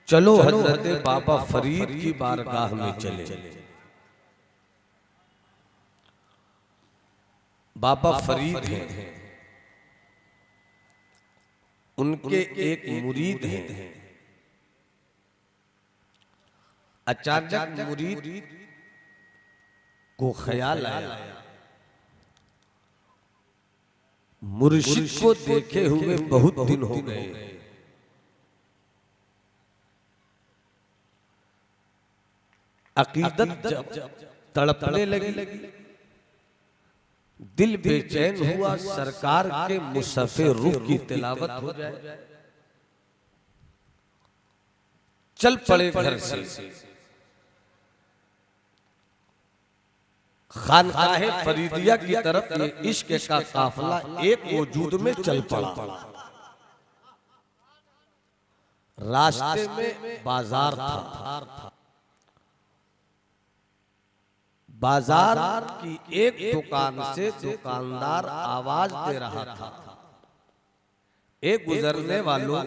चलो हजरत बाबा फरीद की बारगाह में चले। बाबा फरीद हैं, उनके एक मुरीद हैं। अचानक मुरीद को ख्याल आया, मुर्शिद को देखे हुए बहुत दिन हो गए, अकीदत जब तड़पने लगी, दिल बेचैन हुआ, सरकार के मुसफ़े रूह की तिलावत हो जाए। चल पड़े घर से, खानकाहे फरीदिया की तरफ ये इश्क का काफिला एक वजूद में चल पड़ा। रास्ते में बाजार था, बाजार की एक दुकान से दुकानदार आवाज दे रहा था, एक गुजरने वालों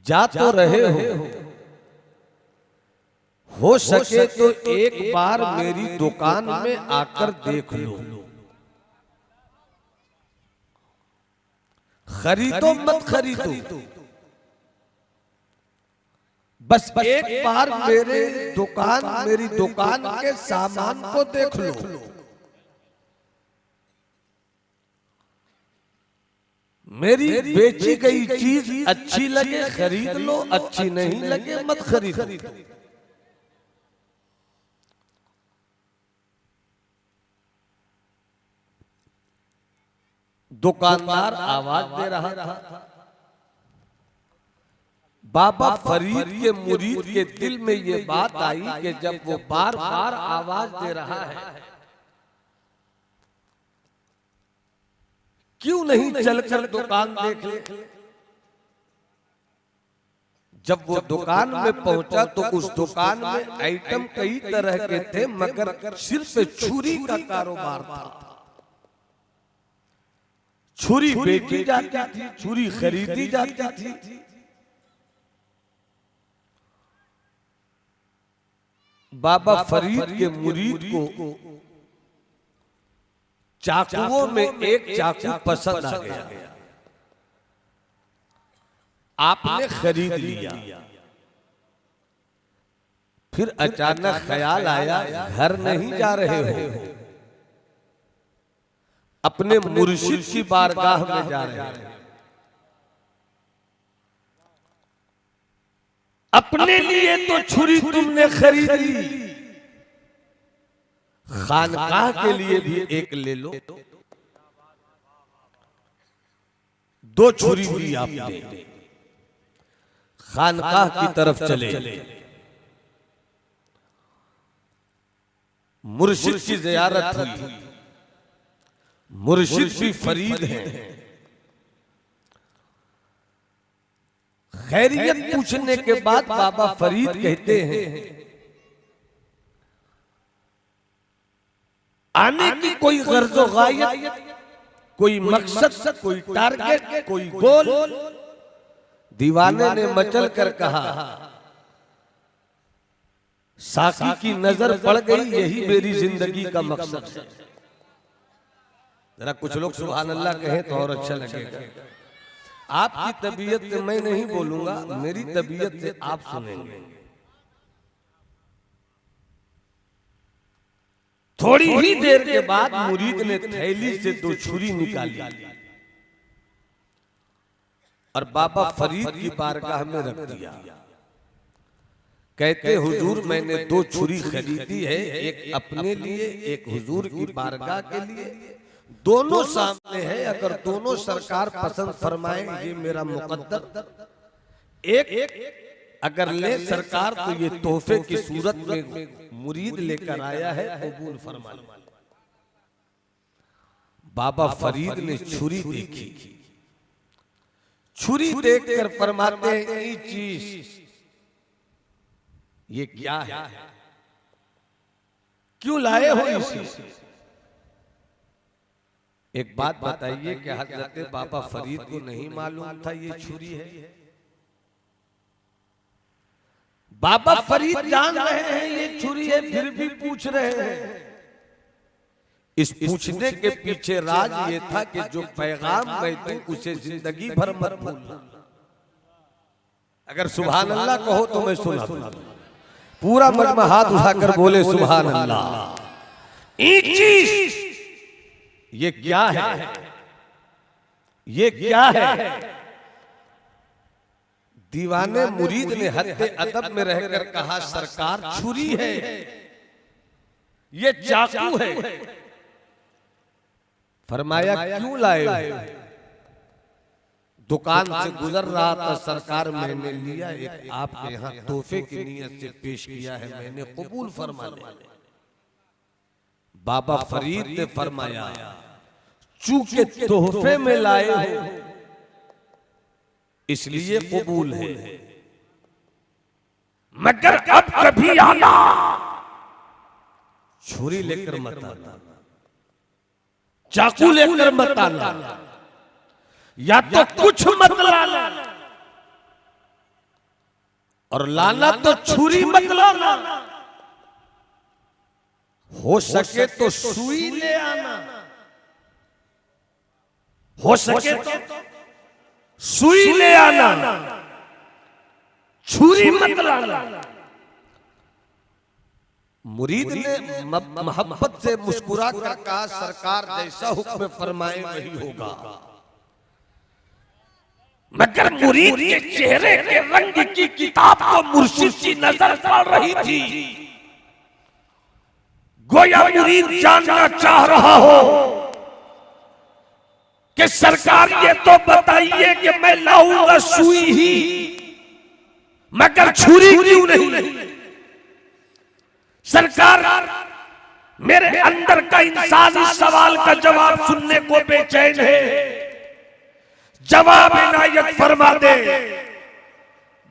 जा तो रहे हो सके तो एक बार मेरी दुकान में आकर देख लो, खरीदो मत खरीदो, बस एक बार मेरी दुकान के सामान को देख लो। मेरी बेची गई चीज अच्छी लगे खरीद लो, अच्छी नहीं लगे मत खरीदो। दुकानदार आवाज दे रहा था। बाबा फरीद के मुरीद के दिल में ये बात आई कि जब वो बार बार आवाज दे रहा है, क्यों नहीं चलकर दुकान देख ले। जब वो दुकान में पहुंचा तो उस दुकान में आइटम कई तरह के थे, मगर सिर्फ छुरी का कारोबार था। छुरी बेची जाती थी, छुरी खरीदी जाती थी। बाबा फरीद के मुरीद को चाकुओं में एक चाकू पसंद आ गया, आपने खरीद लिया। फिर अचानक ख्याल आया, घर नहीं जा रहे हो, अपने मुर्शिद की बारगाह में जा रहे हैं। अपने लिए तो छुरी तुमने खरीद ली, खानकाह के लिए भी एक ले लो। दो छुरी ली आपने, खानकाह की तरफ चले। मुर्शिद की ज़ियारत हुई, मुर्शिद भी फरीद हैं। खैरियत पूछने के बाद बाबा फरीद कहते हैं, आने की कोई गर्ज़ो गायत, कोई मकसद, कोई टारगेट, कोई गोल। दीवाने ने मचल कर कहा, साकी की नजर पड़ गई, यही मेरी जिंदगी का मकसद है। जरा कुछ लोग सुभान अल्लाह कहें तो और अच्छा लगेगा। आपकी तबीयत से मैं नहीं बोलूंगा, मेरी तबीयत से आप सुनेंगे। थोड़ी ही देर के बाद मुरीद ने थैली से दो छुरी निकाली और बाबा फरीद की बारगाह में रख दिया। कहते हुजूर मैंने दो छुरी खरीदी है, एक अपने लिए, एक हुजूर की बारगाह के लिए। दोनों सामने है, अगर दोनों सरकार पसंद फरमाए ये मेरा मुकद्दर। एक अगर ले सरकार तो ये तोहफे की सूरत में मुरीद लेकर आया है, कबूल फरमा। बाबा फरीद ने छुरी देखी, छुरी देखकर फरमाते हैं, ये चीज ये क्या है, क्यों लाए हो इसे? एक बात बताइए कि हजरत बाबा फरीद को नहीं मालूम था ये छुरी है? बाबा फरीद जान रहे हैं ये छुरी है, फिर भी पूछ रहे हैं। इस पूछने के पीछे राज ये था कि जो पैगाम मैं दूं उसे जिंदगी भर मत भूलना। अगर सुभान अल्लाह कहो तो मैं सुना दूं। पूरा मजमा हाथ उठाकर बोले सुभान अल्लाह। एक चीज ये क्या है, ये क्या है? दीवाने मुरीद ने हद्दे अदब में रहकर कहा सरकार छुरी है, ये चाकू है। फरमाया क्यों लाए? दुकान से गुजर रहा था सरकार, मैंने लिया, एक आपके यहाँ तोहफे की नीयत से पेश किया है, मैंने कबूल फरमा लिया। बाबा फरीद ने फरमाया चूंकि तोहफे में लाए हो इसलिए कबूल है, मगर अब कभी आना छुरी लेकर मत आना, चाकू लेकर मत आना, या तो कुछ मत लाना, और लाना तो छुरी मत लाना, हो सके तो सुई ले आना, हो सके तो सुई ले आना, छुरी मत लाना। मुरीद ने मोहब्बत से मुस्कुरा कर कहा सरकार जैसा हुक्म फरमाए वही होगा। मगर मुरीद के चेहरे के रंग की किताब को मुर्शिद की नजर पड़ रही थी। गोया मुरीद जानना चाह रहा हो कि सरकार ये तो बताइए कि मैं लाऊंगा सुई ही, मगर छुरी क्यों नहीं? सरकार मेरे अंदर का इंसानी सवाल का जवाब सुनने को बेचैन है, जवाब इनायत फरमा दे।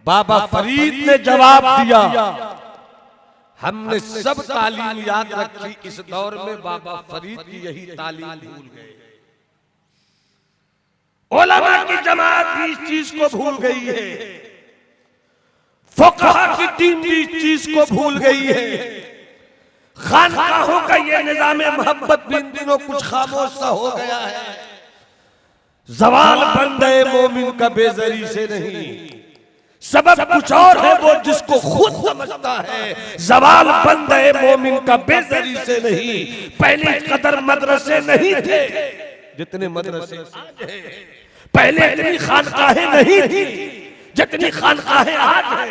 बाबा फरीद ने जवाब दिया। हमने सब तालीम याद रखी, इस दौर में बाबा फरीद की यही तालीम भूल गए। उलमा की जमात भी इस चीज को भूल गई है, फुक़हा की टीम भी इस चीज को भूल गई है। खानकाहों का ये निज़ाम मोहब्बत भी इन दिनों कुछ खामोश सा हो गया है। ज़वाल बंदे मोमिन का बेज़री से नहीं, सबब कुछ और है वो जिसको खुद समझता है। ज़वाल बंदे मोमिन का बेज़री से नहीं। पहले कदर मदरसे नहीं थे जितने मदरसे आज हैं, पहले इतनी खानकाहें नहीं थी जितनी खानकाहें आज हैं,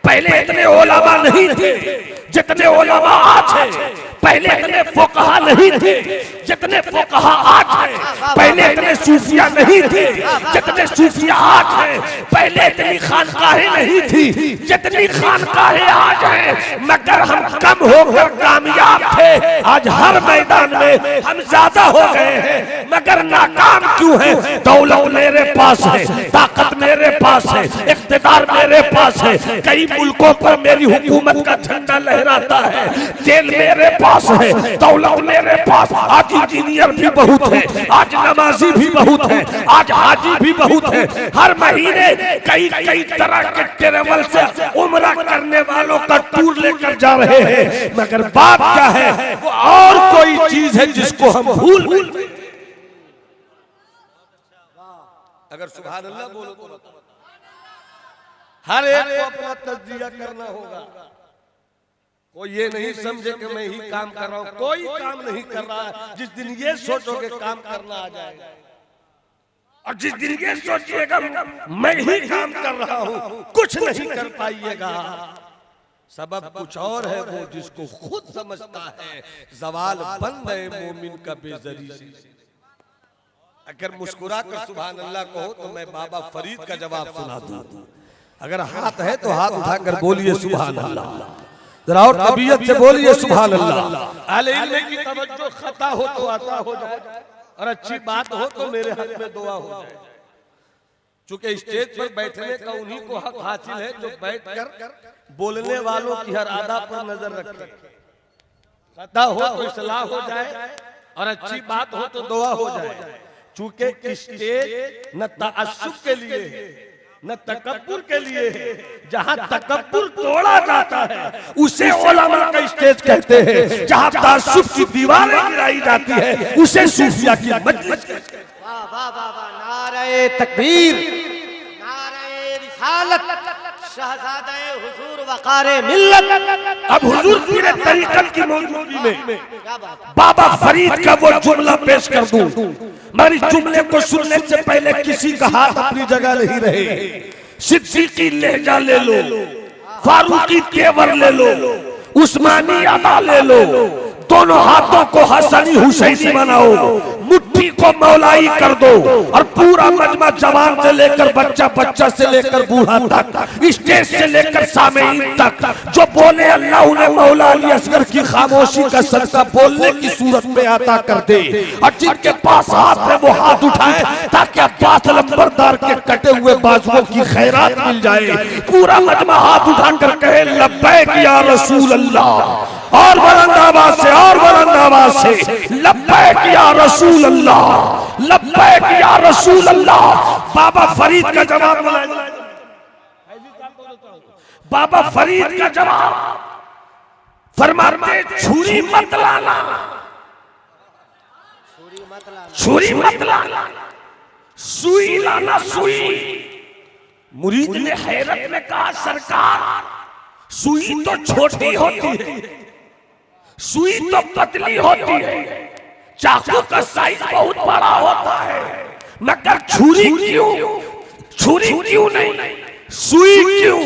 पहले इतने उलमा नहीं थे जितने उलमा आज हैं, पहले इतने फुक़हा नहीं थे जितने फुक़हा आज हैं, पहले इतने सूफिया नहीं थे जितने सूफिया आज हैं, पहले इतनी खानकाहें नहीं थी जितनी खानकाहें आज हैं। मगर हम कम होकर कामयाब थे, आज हर मैदान में हम ज्यादा हो गए हैं, मगर नाकाम क्यों है? दौलत मेरे पास है, ताकत मेरे पास है, इख्तिदार मेरे पास है, कई मुल्कों पर मेरी हुकूमत का झंडा लहराता है, जेल मेरे पास है, दौलत मेरे पास। आज इंजीनियर भी बहुत है, आज नमाजी भी बहुत है, आज हाजी भी बहुत है। हर महीने कई कई तरह के ट्रैवल से उम्रा करने वालों का टूर लेकर जा रहे हैं, मगर बात क्या है? वो और कोई चीज है जिसको हम भूल गए। अगर सुभान अल्लाह बोलो तो हर एक को अपना तज्जिया करना होगा। कोई ये नहीं समझे कि मैं ही काम कर रहा हूं, कोई काम नहीं कर रहा है। जिस दिन ये सोचोगे काम करना आ जाएगा, और जिस दिन ये सोचिएगा मैं ही काम कर रहा हूं, कुछ नहीं कर पाइएगा। सबब कुछ और है वो जिसको खुद समझता है। ज़वाल बंद है मोमिन का बेज़री से। अगर मुस्कुरा कर सुभान अल्लाह कहो तो मैं बाबा फरीद का जवाब सुना दूं। अगर हाथ है तो हाथ उठाकर बोलिए सुभान अल्लाह, जरा और तबीयत से बोलिए सुभान अल्लाह। अहले इल्म की तवज्जो खता हो तो आता हो जाए, और अच्छी बात हो तो मेरे हक में दुआ हो जाए। चूंकि स्टेज पर बैठने का उन्हीं को हक हासिल है जो बैठकर बोलने वालों की हर अदा पर नजर रखे। खता हो तो इस्लाह हो जाए, और अच्छी बात हो तो दुआ हो जाए। चूंकि स्टेज न तअस्सुब के लिए न तकब्बुर के लिए है। जहां तकब्बुर तोड़ा जाता है उसे उलमा का स्टेज कहते हैं। जहां तासुब की दीवारें गिराई जाती है उसे सूफिया की मजलिस कहते हैं। वाह वाह वाह वाह, नारे तकबीर, नारे रिसालत, शहजादे हुजूर वकारे मिल्लत। अब हुजूर पूरे तरीकत की मौजूदगी में क्या बात, बाबा फरीद का वो जुमला पेश कर दूं। मेरी जुमले को सुनने से पहले किसी का हाथ अपनी जगह नहीं रहे। सिद्दीकी लहजा ले लो, फारूकी तेवर ले लो, उस्मानी अदा ले लो, दोनों हाथों को हसनी हुसैनी बनाओ, मुट्ठी को मौलाई कर दो और पूरा मजमा जवान से लेकर बच्चा, बच्चा से लेकर बूढ़ा तक, स्टेज से लेकर सामेईन तक जो बोले अल्लाह उन्हें मौला अली असगर की खामोशी का सदका बोलने की सूरत में अता कर दे। और जिनके पास हाथ है वो हाथ उठाए ताकि अब्बास लंबरदार के कटे हुए बाजुओं की खैरात मिल जाए। पूरा मजमा हाथ उठाकर कहे लब्बैक या रसूल अल्लाह, और बुलंद आवाज से, और बुलंद आवाज से लब्बैक या रसूल अल्लाह, लब्बैक या रसूल अल्लाह। बाबा फरीद का जवाब, बाबा फरीद का जवाब फरमाते छुरी मत लाना, छुरी मत लाना, सुई लाना, सुई। मुरीद ने हैरत में कहा सरकार सुई तो छोटी होती है, सुई तो पतली होती है, चाकू का साइज बहुत बड़ा होता है, मगर छुरी क्यों, छुरी क्यों नहीं, सुई क्यों?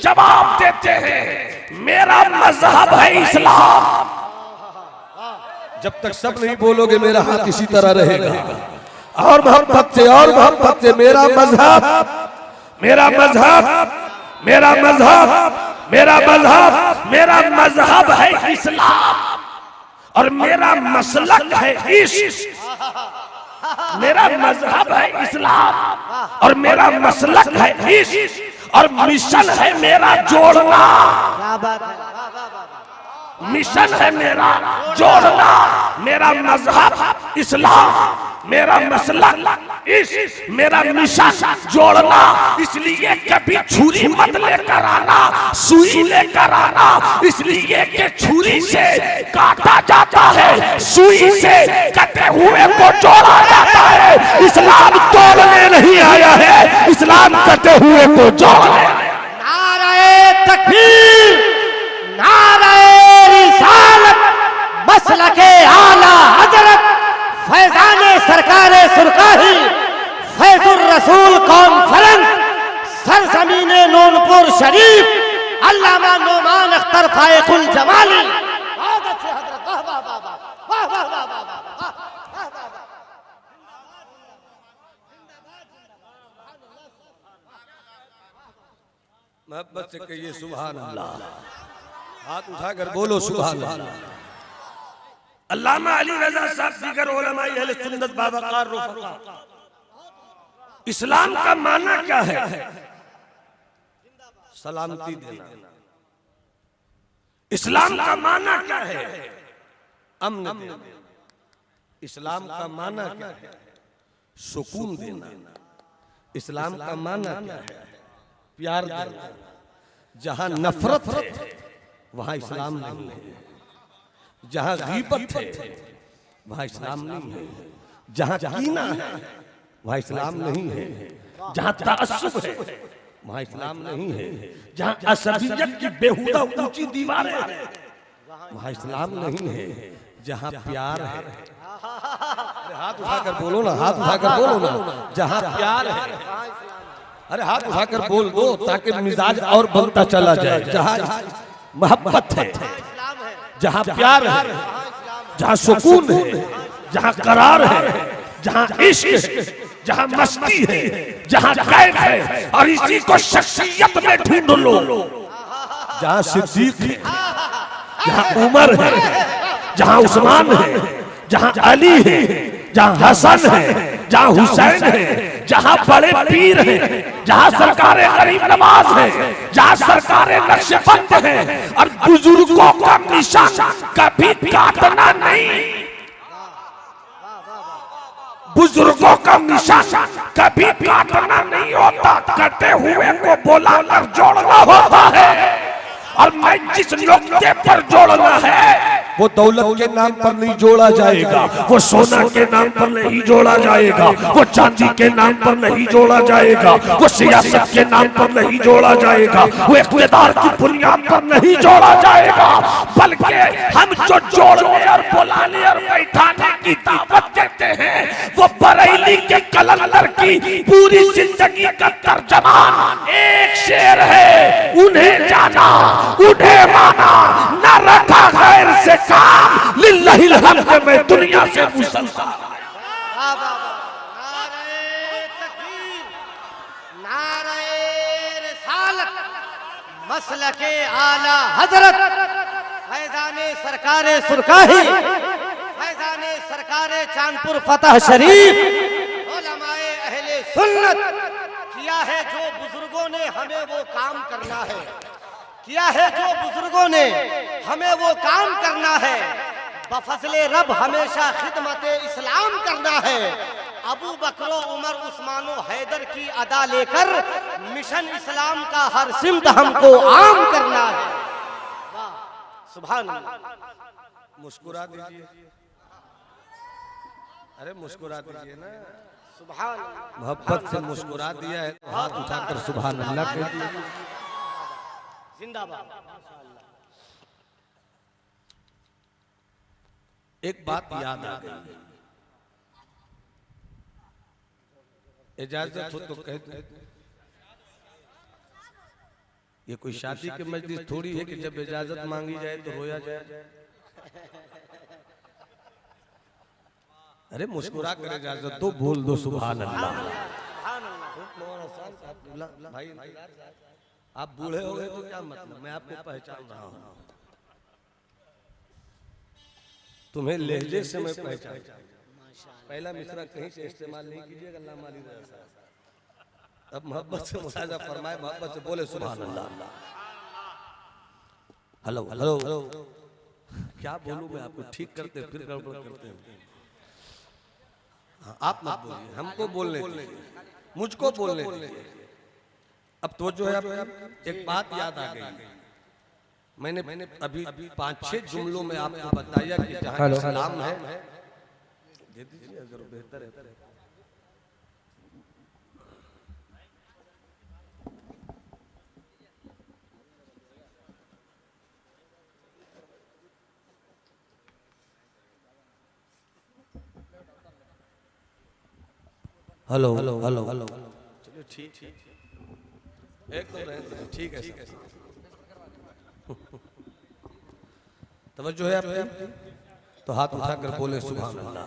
जवाब देते हैं मेरा मजहब है इस्लाम। जब तक सब नहीं बोलोगे मेरा हाथ इसी तरह रहेगा। और मोहब्बत से, और मोहब्बत से, मेरा मजहब, मेरा मजहब, मेरा मजहब, मेरा मजहब, मेरा मजहब है इस्लाम और मेरा मसलक है इश्क। मेरा मजहब है इस्लाम और मेरा मसलक है इश्क और मिशन है मेरा जोड़ना। क्या बात है, वाह वाह वाह, मिशन है मेरा जोड़ना। मेरा मजहब इस्लाम, मेरा मसलक इश्क, मेरा मिशन जोड़ना। इसलिए कभी छुरी मत लेकर आना, सुई लेकर आना, इसलिए कि छुरी से काटा जाता है, सुई से कटे हुए को जोड़ा जाता है। इस्लाम तोड़ने नहीं आया है, इस्लाम कटे हुए को जोड़ने। नारे तकबीर, नारे रिसालत, मसलके आला हजरत फैजाने सरकारे सुरकाही, फैजुर रसूल कॉन्फ्रेंस, सरजमीने नूनपुर शरीफ, अल्लामा नोमान अख्तर फायकुल जमाली। बहुत अच्छे हजरत, वाह वाह वाह वाह, वाह वाह वाह वाह वाह, वाह वाह वाह। मोहब्बत से कहिए सुभान अल्लाह, हाथ उठाकर बोलो सुभान अल्लाह। अल्लामा अली रजा साहब दीगर उलमाए अहले सुन्नत बावकार रुफका, इस्लाम का माना क्या है? सलामती देना। इस्लाम का माना क्या है? अमन देना। इस्लाम का माना क्या है? सुकून देना। इस्लाम का माना क्या है? प्यार देना। जहां नफरत है वहां इस्लाम नहीं है, जहां गीबत है वहां इस्लाम नहीं है, जहां कीना है वहां इस्लाम नहीं है, जहां तअस्सुब है वहां इस्लाम नहीं है, जहां असबियत की बेहुदा ऊंची दीवारें हैं वहां इस्लाम नहीं है, जहां प्यार है। अरे हाथ उठाकर बोलो ना, हाथ उठाकर बोलो ना। जहां प्यार है, अरे हाथ उठाकर बोल दो ताकि मिजाज और बनता चला जाए। जहां मोहब्बत है, जहां प्यार है, जहां सुकून है, जहां करार है, जहां इश्क है, जहां मस्ती है, जहां कैफ है, और इसी को शख्सियत में ढूंढ लो। जहां सिद्दीक है, जहां उमर है, जहां उस्मान है, जहां अली है, जहां हसन है, जहां हुसैन है, जहां बड़े पीर हैं, जहां सरकारे गरीब नवाज है, जहां सरकारे नक्शबंद है, और बुजुर्गों का निशान कभी काटना नहीं। बुजुर्गों का निशान कभी काटना नहीं होता, कटे हुए को बोलाकर जोड़ना होता है। और मैं जिस नुक्ते पर जोड़ना है वो दौलत के नाम पर नहीं जोड़ा जाएगा, वो सोना के नाम पर नहीं जोड़ा जाएगा, वो चांदी के नाम पर नहीं जोड़ा जाएगा, वो सियासत के नाम पर नहीं जोड़ा जाएगा, वो इख्तियार की बुनियाद पर नहीं जोड़ा जाएगा, बल्कि हम जो जोड़ने और बुलाने और बैठाने की दावत देते हैं वो बरेली के कलंदर की पूरी जिंदगी का तर्जमान एक शेर है, उन्हें जाना उन्हें माना, न रखा गैर से काम, लिल्लाहिल हम्द में दुनिया से मुसलसल। नारे तकबीर, नारे रिसालत, मसलके आला हजरत फैजाने सरकारे सुरकाही, फैजाने सरकारे चांदपुर फतह शरीफ, उलमाए अहले सुन्नत। किया है जो बुजुर्गों ने हमें वो काम करना है, किया है जो बुजुर्गों ने हमें वो काम करना है। बफज़ले रब हमेशा खिदमत इस्लाम करना है। अबू बकरो उमर उस्मानो हैदर की अदा लेकर मिशन इस्लाम का हर सिमत हमको आम करना है। वाह सुभान अल्लाह। मुस्कुरा दीजिए, अरे मुस्कुरा दीजिए ना, सुभान अल्लाह। मोहब्बत से मुस्कुरा दिया है तो हाथ उठाकर सुभान अल्लाह कह दिया। जिंदाबाद। एक बात याद आ गई, इजाजत हो तो कह दो। ये कोई शादी की मजलिस थोड़ी है कि जब इजाजत मांगी जाए तो रोया जाए। अरे मुस्कुरा कर इजाजत तो बोल दो सुभान अल्लाह। भाई आप बूढ़े हो गए तो क्या मतलब, मैं आपको पहचान रहा हूं, तुम्हें लहजे से मैं पहचान। पहला मिसरा कहीं से इस्तेमाल नहीं कीजिएगा, अल्लाह माली रहा। अब मोहब्बत से मुलाजा फरमाए, मोहब्बत से बोले सुभान अल्लाह। हेलो हेलो, क्या बोलूं मैं आपको, ठीक करते फिर गड़बड़ करते हैं। हाँ, आप मत बोलिए, हमको बोलने दीजिए, मुझको बोलने दीजिए। अब तो जो है एक बात याद आ गई, मैंने अभी 5-6 जुमलों में आपको बताया कि जहाँ इस्लाम है, दे दीजिए अगर बेहतर है। हेलो हेलो हेलो हेलो, चलो ठीक एकदम ठीक है। तवज्जो है आपकी, तो हाथ उठाकर बोले सुभान अल्लाह।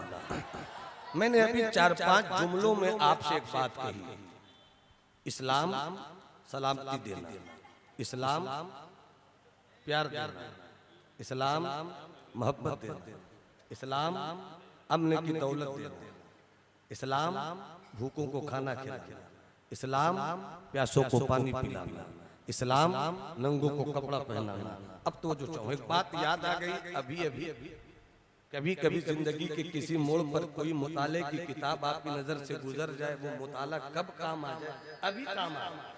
मैंने अभी 4-5 जुमलों में आपसे एक बात कही, इस्लाम सलामती देना, इस्लाम प्यार देना, इस्लाम मोहब्बत देना, इस्लाम अमन की दौलत देना, इस्लाम भूखों को खाना खिलाना, इस्लाम प्यासों को पानी पिलाना, इस्लाम नंगों को कपड़ा पहनाना। अब तो जो चाहो, एक बात याद आ गई अभी कभी कभी जिंदगी के किसी मोड़ पर कोई मुताले की किताब आपकी नजर से गुजर जाए, वो मुताला कब काम आ जाए, अभी काम आ जाए।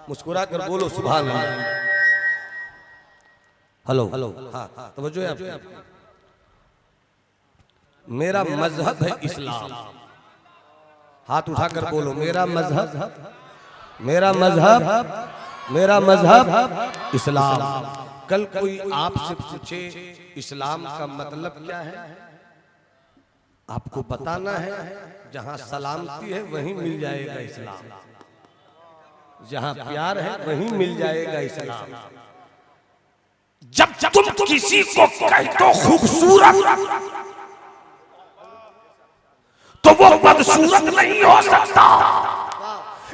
मुस्कुरा कर बोलो सुभान अल्लाह। हेलो हेलो, हाँ तवज्जो है आपकी। मेरा मजहब है इस्लाम, हाथ उठाकर बोलो मेरा मजहब, मेरा मजहब, मेरा मजहब इस्लाम। कल कोई आपसे पूछे इस्लाम का मतलब क्या है, आपको बताना है जहां सलामती है वहीं मिल जाएगा इस्लाम, जहां प्यार है वहीं मिल जाएगा इस्लाम। जब तुम किसी को कह दो खूबसूरत तो वो बदसूरत नहीं हो सकता।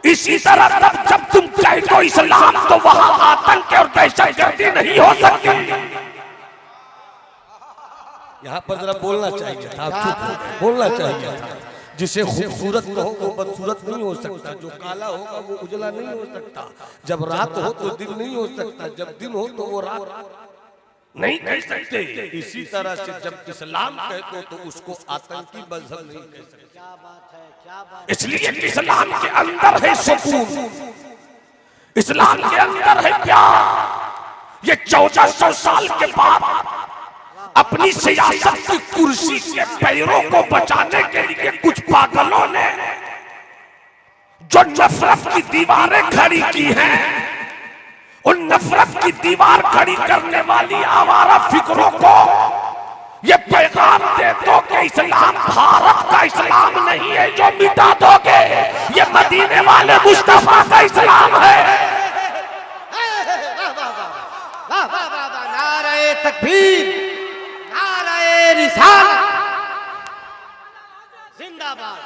इसी तरह तब जब तुम कह दो इस्लाम तो वहां आतंक और दहशतगर्दी नहीं हो सकती। यहाँ पर जरा बोलना चाहिए था, चुप बोलना चाहिए था। जिसे खूबसूरत कहो वो बदसूरत नहीं हो सकता, जो काला होगा वो उजला नहीं हो सकता, जब रात हो तो दिन नहीं हो सकता, जब दिन हो तो वो रात नहीं कह सकते। इसी तरह से जब इस्लाम कहते हो तो उसको आतंकी मजहब नहीं कह सकते। क्या बात है, क्या बात। इसलिए इस्लाम के अंदर है सुकून, इस्लाम के अंदर है प्यार। ये 1400 साल के बाद अपनी सियासत की कुर्सी के पैरों को बचाने के लिए कुछ पागलों ने जो नफरत की दीवारें खड़ी की हैं, उन नफरत की दीवार खड़ी करने वाली आवारा फिक्रों को ये पैगाम दे दो कि इस्लाम भारत का इस्लाम नहीं है जो मिटा दोगे, ये मदीने वाले मुस्तफा का इस्लाम है। वाह वाह वाह वाह, नारे तकबीर, नारे रिसालत, जिंदाबाद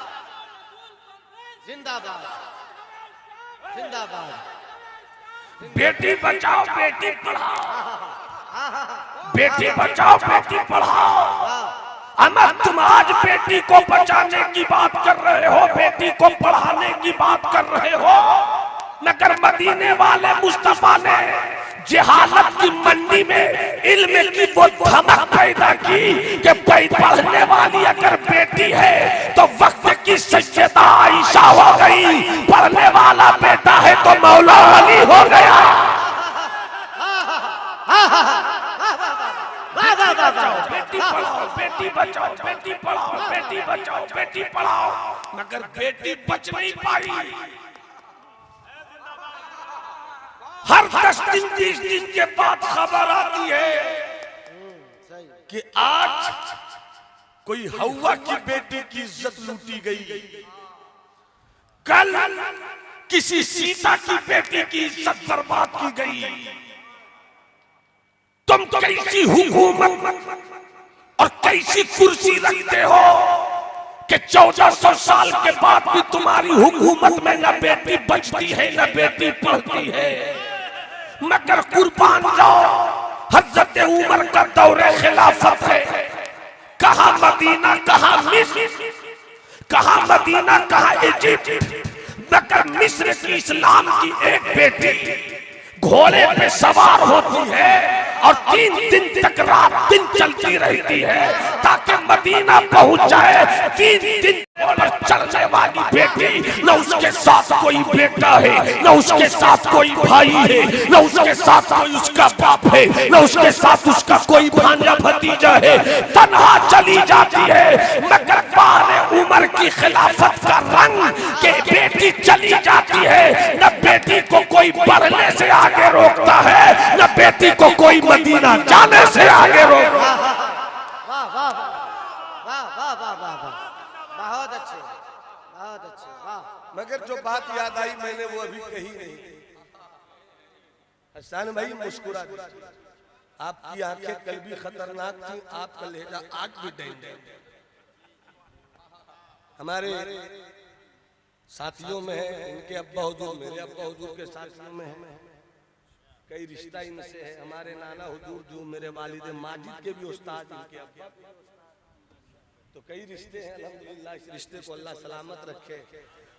जिंदाबाद जिंदाबाद। बेटी बचाओ बेटी पढ़ाओ, बेटी बचाओ बेटी पढ़ाओ। अमर तुम आज बेटी को बचाने की बात कर रहे हो, बेटी को पढ़ाने की बात कर रहे हो, मगर मदीने वाले मुस्तफा ने जहालत की मंडी में इल्म की वो धमक पैदा की कि पढ़ने वाली अगर बेटी है तो वक्त की सैयदा आयशा हो गई, पढ़ने वाला बेटा है तो मौला अली हो गया। बेटी पढ़ाओ बेटी बचाओ, बेटी पढ़ाओ बेटी बचाओ, बेटी पढ़ाओ, मगर बेटी बच नहीं पाई। हर 10 दिन 20 दिन के बाद खबर आती है कि आज कोई हवा की बेटी की इज्जत लूटी गई, कल किसी सीता की बेटी की इज्जत बर्बाद की गई। तुम कैसी हुकूमत और कैसी कुर्सी रखते हो कि 1400 साल के बाद भी तुम्हारी हुकूमत में न बेटी बचती है न बेटी पढ़ती है। मगर कुर्बान जाओ, हजरत उमर का दौरे खिलाफत है, कहा मदीना कहा मिस्र, कहा मदीना कहा इजिप्ट, मगर मिस्र की इस्लाम की एक बेटी घोड़े पे सवार होती है और 3 दिन तक रात दिन चलती रहती है ताकि मदीना पहुंच जाए। 3 दिन पर चलने वाली बेटी, न उसके साथ कोई बेटा है, न उसके साथ कोई भाई है, न उसके साथ कोई उसका बाप है, न उसके साथ उसका कोई भांजा भतीजा है, तन्हा चली जाती है। मगर बारे उमर की खिलाफत का रंग के बेटी चली जाती है, न बेटी को कोई पढ़ने से आगे रोकता है, न बेटी को कोई मदीना जाने से आगे रोकता है। वाह वाह वाह वाह वाह वाह वाह, बहुत अच्छे बहुत अच्छे, वाह। मगर जो बात याद आई मैंने वो अभी कही नहीं। हसन भाई मुस्कुरा दी, आपकी आंखें कल भी खतरनाक थी, आपका लहजा आज भी डेंजर। हमारे साथियों में है, इनके अब्बा हुजूर मेरे अब्बा हुजूर के साथियों में है, कई रिश्ता इनसे है। हमारे नाना हुजूर जो मेरे वालिद माजिद के भी उस्ताद इनके अब्बा, तो कई रिश्ते हैं। अल्हम्दुलिल्लाह इस रिश्ते को अल्लाह सलामत रखे।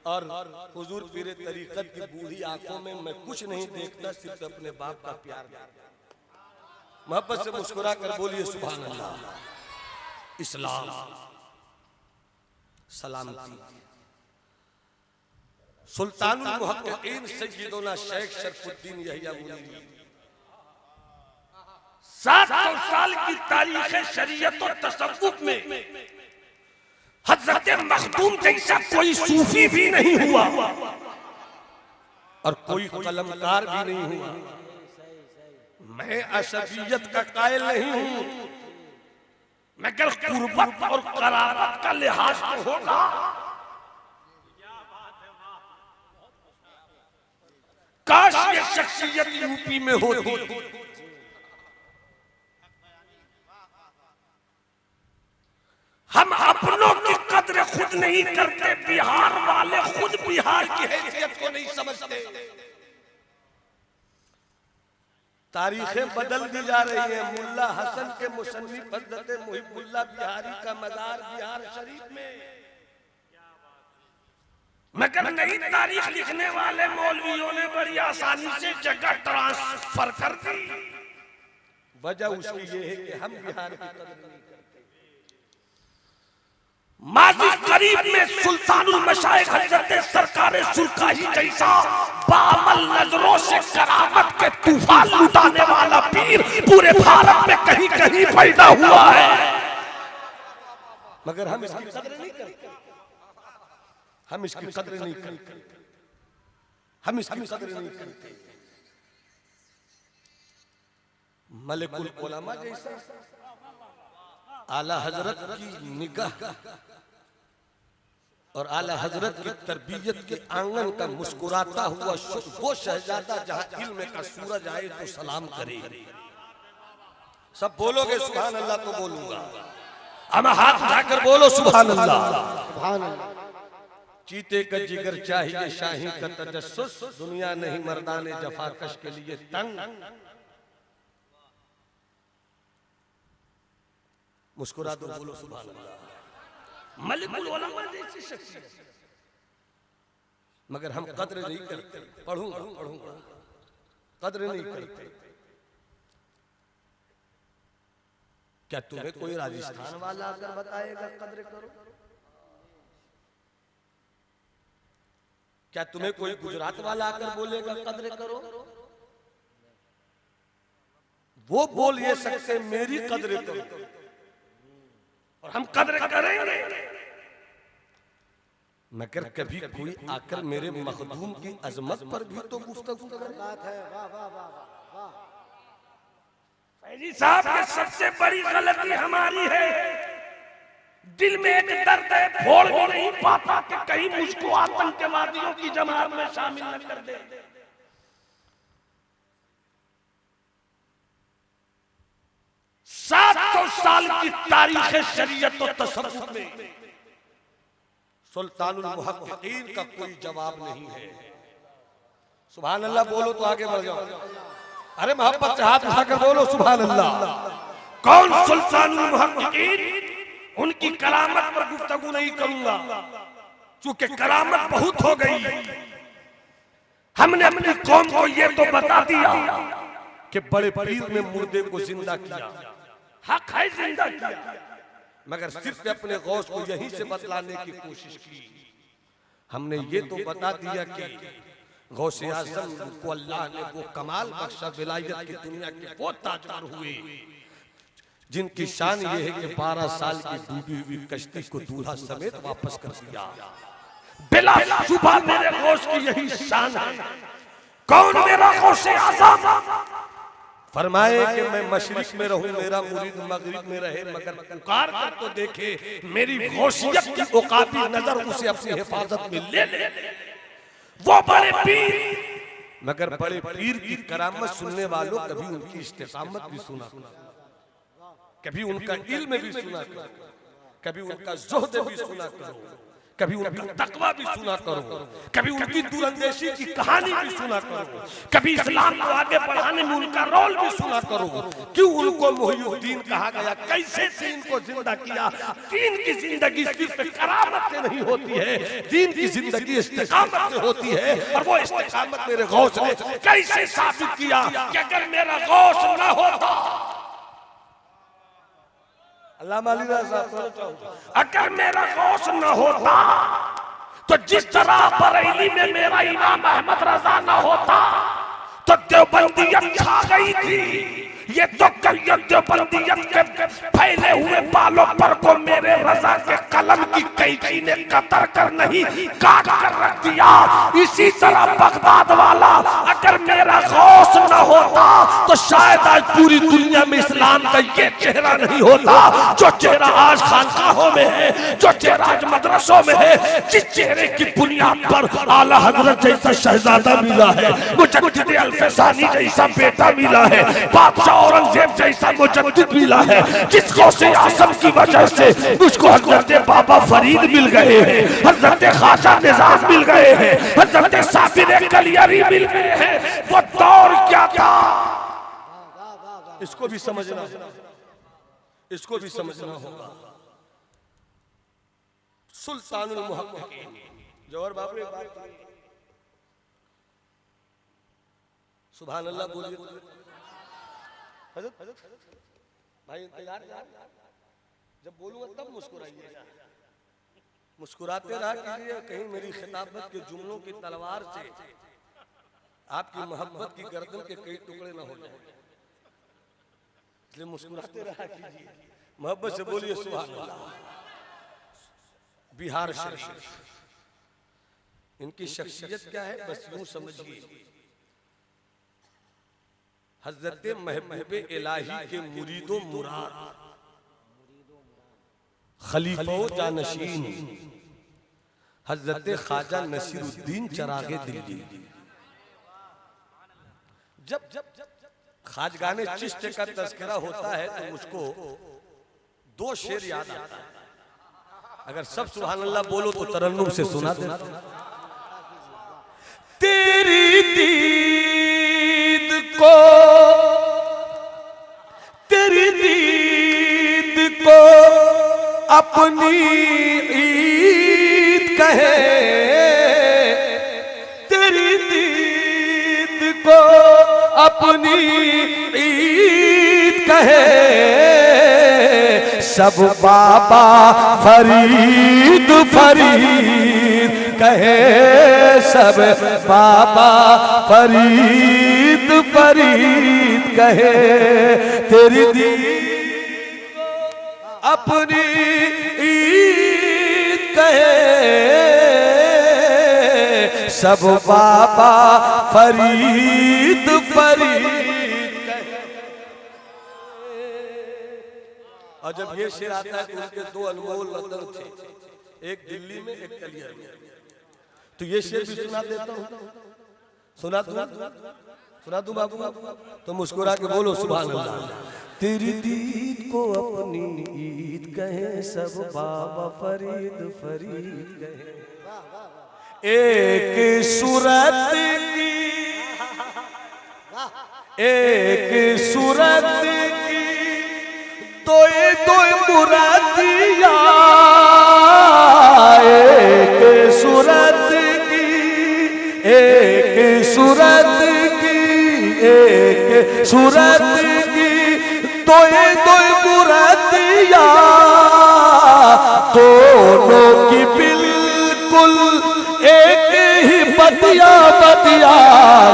और हुजूर पीरे तरीकत की बूढ़ी आंखों में मैं कुछ नहीं देखता, सिर्फ अपने बाप का प्यार देखता। मोहब्बत से मुस्कुरा कर बोलिए सुभान अल्लाह। इस्लाम सलामती। सुल्तानुल मुहक्किकीन सय्यदुना शेख शरफुद्दीन यहिया मुनीरी 700 साल की तारीख शरीयत और तसव्वुफ में हजरत मखदूम जैसा कोई सूफी भी नहीं हुआ और कोई कलमकार भी नहीं हुआ। मैं अशफियत का कायल नहीं हूं, मगर कुर्बत और कराबत का लिहाज तो होगा। काश ये शख्सियत यूपी में होती। हम अपनों की कद्र खुद नहीं करते, बिहार वाले खुद बिहार की हैसियत को नहीं समझते। तारीखें बदल दी जा रही हैं। मुल्ला हसन के मुसन्निफ हज़रत मुहिबुल्लाह बिहारी का मज़ार बिहार शरीफ में, मगर नई तारीख लिखने वाले मौलवियों ने बड़ी आसानी से जगह ट्रांसफर कर दी। वजह उसकी ये है कि हम बिहार की कदर नहीं करते। माजी करीब में सुल्तानुल मशाइख हजरत सरकारे सुरकाही जैसा बामल नजरों से करामत के तूफान लुटाने वाला पीर पूरे भारत में कहीं कहीं पैदा हुआ है, मगर हम इसकी कदर नहीं करते। हम इसकी कदर नहीं करते। हम इसकी कदर नहीं करते। मलिकुल उलमा जैसा आला हजरत की निगाह और आला हजरत की तरबियत के आंगन का मुस्कुराता हुआ वो शहजादा जहां इल्म का सूरज आए तो सलाम करे। सब बोलोगे सुभान अल्लाह तो बोलूंगा। अब हाथ उठाकर बोलो सुभान अल्लाह। सुभान अल्लाह। चीते का जिगर चाहिए शाही का तजस्सुस, दुनिया नहीं मर्दाने जफाकश के लिए तंग। मुस्कुरा दो, बोलो सुभान अल्लाह। मलिकुल उलमा जैसी शख्सियत, मगर हम कद्र नहीं करते। पढ़ूंगा कद्र नहीं करते। क्या तुम्हें कोई राजस्थान वाला अगर बताएगा कद्र करो? क्या तुम्हें कोई गुजरात वाला आकर बोलेगा कद्र करो? वो बोल ये सकते मेरी कद्र करो और हम कद्र करेंगे, मगर कभी कोई आकर मेरे मखदूम की अजमत पर भी तो गुफ्तगू करे। फैजी साहब ये सबसे बड़ी गलती हमारी है। दिल में एक दर्द है, फोड़ भी नहीं पाता कि कहीं मुझको आतंकवादियों की जमात में शामिल न कर दे। 700 साल की तारीख शरीयत और तसव्वुफ में सुल्तानुल मुहक्किकीन का कोई जवाब नहीं है। सुभान अल्लाह बोलो तो आगे बढ़ जाओ। अरे मोहब्बत से हाथ उठाकर बोलो सुभान अल्लाह। कौन सुल्तानुल मुहक्किकीन? उनकी करामत पर गुफ्तगू नहीं करूंगा क्योंकि करामत बहुत हो गई। हमने अपनी कौम को ये तो बता दिया कि बड़े पीर ने मुर्दे को जिंदा किया। हक है जिंदा किया, मगर सिर्फ अपने गौस को यहीं से बतलाने की कोशिश की। हमने ये तो बता दिया कि गौसे आज़म को अल्लाह ने वो कमाल बख्शा, विलायत की दुनिया के वो ताजदार हुए जिनकी शान ये है कि 12 साल की डूबी हुई कश्ती को दूल्हा समेत वापस कर दिया। बिला सुबह मेरे गौस की यही शान है। कौन मेरा गौसे आज़म? फरमाए कि मैं मशरिक में रहूं, मेरा मुरीद मगरिब में रहे, मगर पुकार कर तो देखे मेरी गौसियत की औकाती नजर उसे अपनी हिफाजत में ले ले। वो बड़े पीर, मगर बड़े पीर की करामत सुनने वालों कभी उनकी इस्तिकामत भी सुना, कभी उनका इल्म भी सुना करो, कभी उनका ज़ुहद भी सुना करो, कभी उनका तकवा भी सुना करो, कभी उनकी दूरंदेशी की कहानी भी सुना करो, कभी इस्लाम को आगे बढ़ाने में उनका रोल भी सुना करो। क्यों उनको मुहियुद्दीन कहा गया? कैसे दीन को जिंदा किया? दीन की जिंदगी सिर्फ करामत से नहीं होती है, दीन की जिंदगी इस्तिकामत से होती है। और वो इस्तिकामत मेरे गौस ने कैसे साबित किया कि अगर मेरा गौस न होता, अगर मेरा गौस न होता तो जिस तरह बरेली में मेरा इमाम अहमद रजा न होता तो देवबंदियत छा गई थी। ये तो देवबंदियत के फैले हुए बालों पर को मेरे रजा के कलम की कैंची ने कतर कर नहीं काट कर रख दिया। इसी तरह बगदाद वाला अगर मेरा गौस न होता तो शायद आज पूरी दुनिया में इस्लाम का ये चेहरा नहीं होता जो चेहरा आज खानकाहों में है, जो चेहरा आज मदरसों में है, जिस चेहरे की बुनियाद पर आला हजरत जैसा शहजादा मिला है, मुजद्दिद अल-फैसानी जैसा बेटा मिला है, बादशाह औरंगजेब जैसा मुजद्दिद मिला है, जिस गौसे आज़म की वजह से मुझको हजरत बाबा फरीद मिल गए हैं, हजरत ख्वाजा निज़ाम मिल गए हैं, हजरत साबिर कलियारी मिल गए हैं। वो दौर क्या था? इसको भी समझना, इसको भी समझना होगा। सुल्तानुल मुहक्किकीन जौहर बाबू एक बात सुभान अल्लाह बोलिए। भाई इंतजार जब बोलूंगा तब मुस्कुराइए, मुस्कुराते रहा कीजिए, कहीं मेरी खिताबत के जुमलों की तलवार से आपकी मोहब्बत की गर्दन के कई टुकड़े ना हो जाए, इसलिए मुस्कुराते रहा कीजिए, मोहब्बत से बोलिए सुभान अल्लाह। बिहार शरीफ इनकी शख्सियत क्या है बस यूं समझिए, हजरत महबूब इलाही के मुरीदो मुराद खलीफो जानशीन हजरत ख्वाजा नसीरुद्दीन चरागे दिल्ली। जब ख्वाजगाने चिश्त का तज़किरा होता है तो मुझको दो शेर याद आता है, अगर सब सुभान अल्लाह बोलो तो तरन्नुम से सुना देना। तेरी दीद को, तेरी दीद को अपनी ईद कहे, तेरी दीद को अपनी ईद कहे, सब बाबा फरीद फरीद कहे, सब बाबा फरीद फरीद कहे, तेरी दीद अपनी ईद कहे, सब बाबा फरीद फरीद कहे। और जब ये शेर आता है तो उनके दो अनमोल रतन थे, एक दिल्ली में एक कलियर में, तो ये शेर भी सुना देता हूँ, सुना दूं, सुना दूं बाबू, तो मुस्कुरा के बोलो सुभान अल्लाह। तेरी दीद को अपनी ईद कहे, सब बाबा फरीद फरीद कहे, एक सूरत की, एक सूरत की तोए तोए मुरादिया, एक सूरत की, एक सूरत की, एक सूरत की तोए तोए मुरादिया, दोनों की बिल्कुल एक ही बतिया बतिया,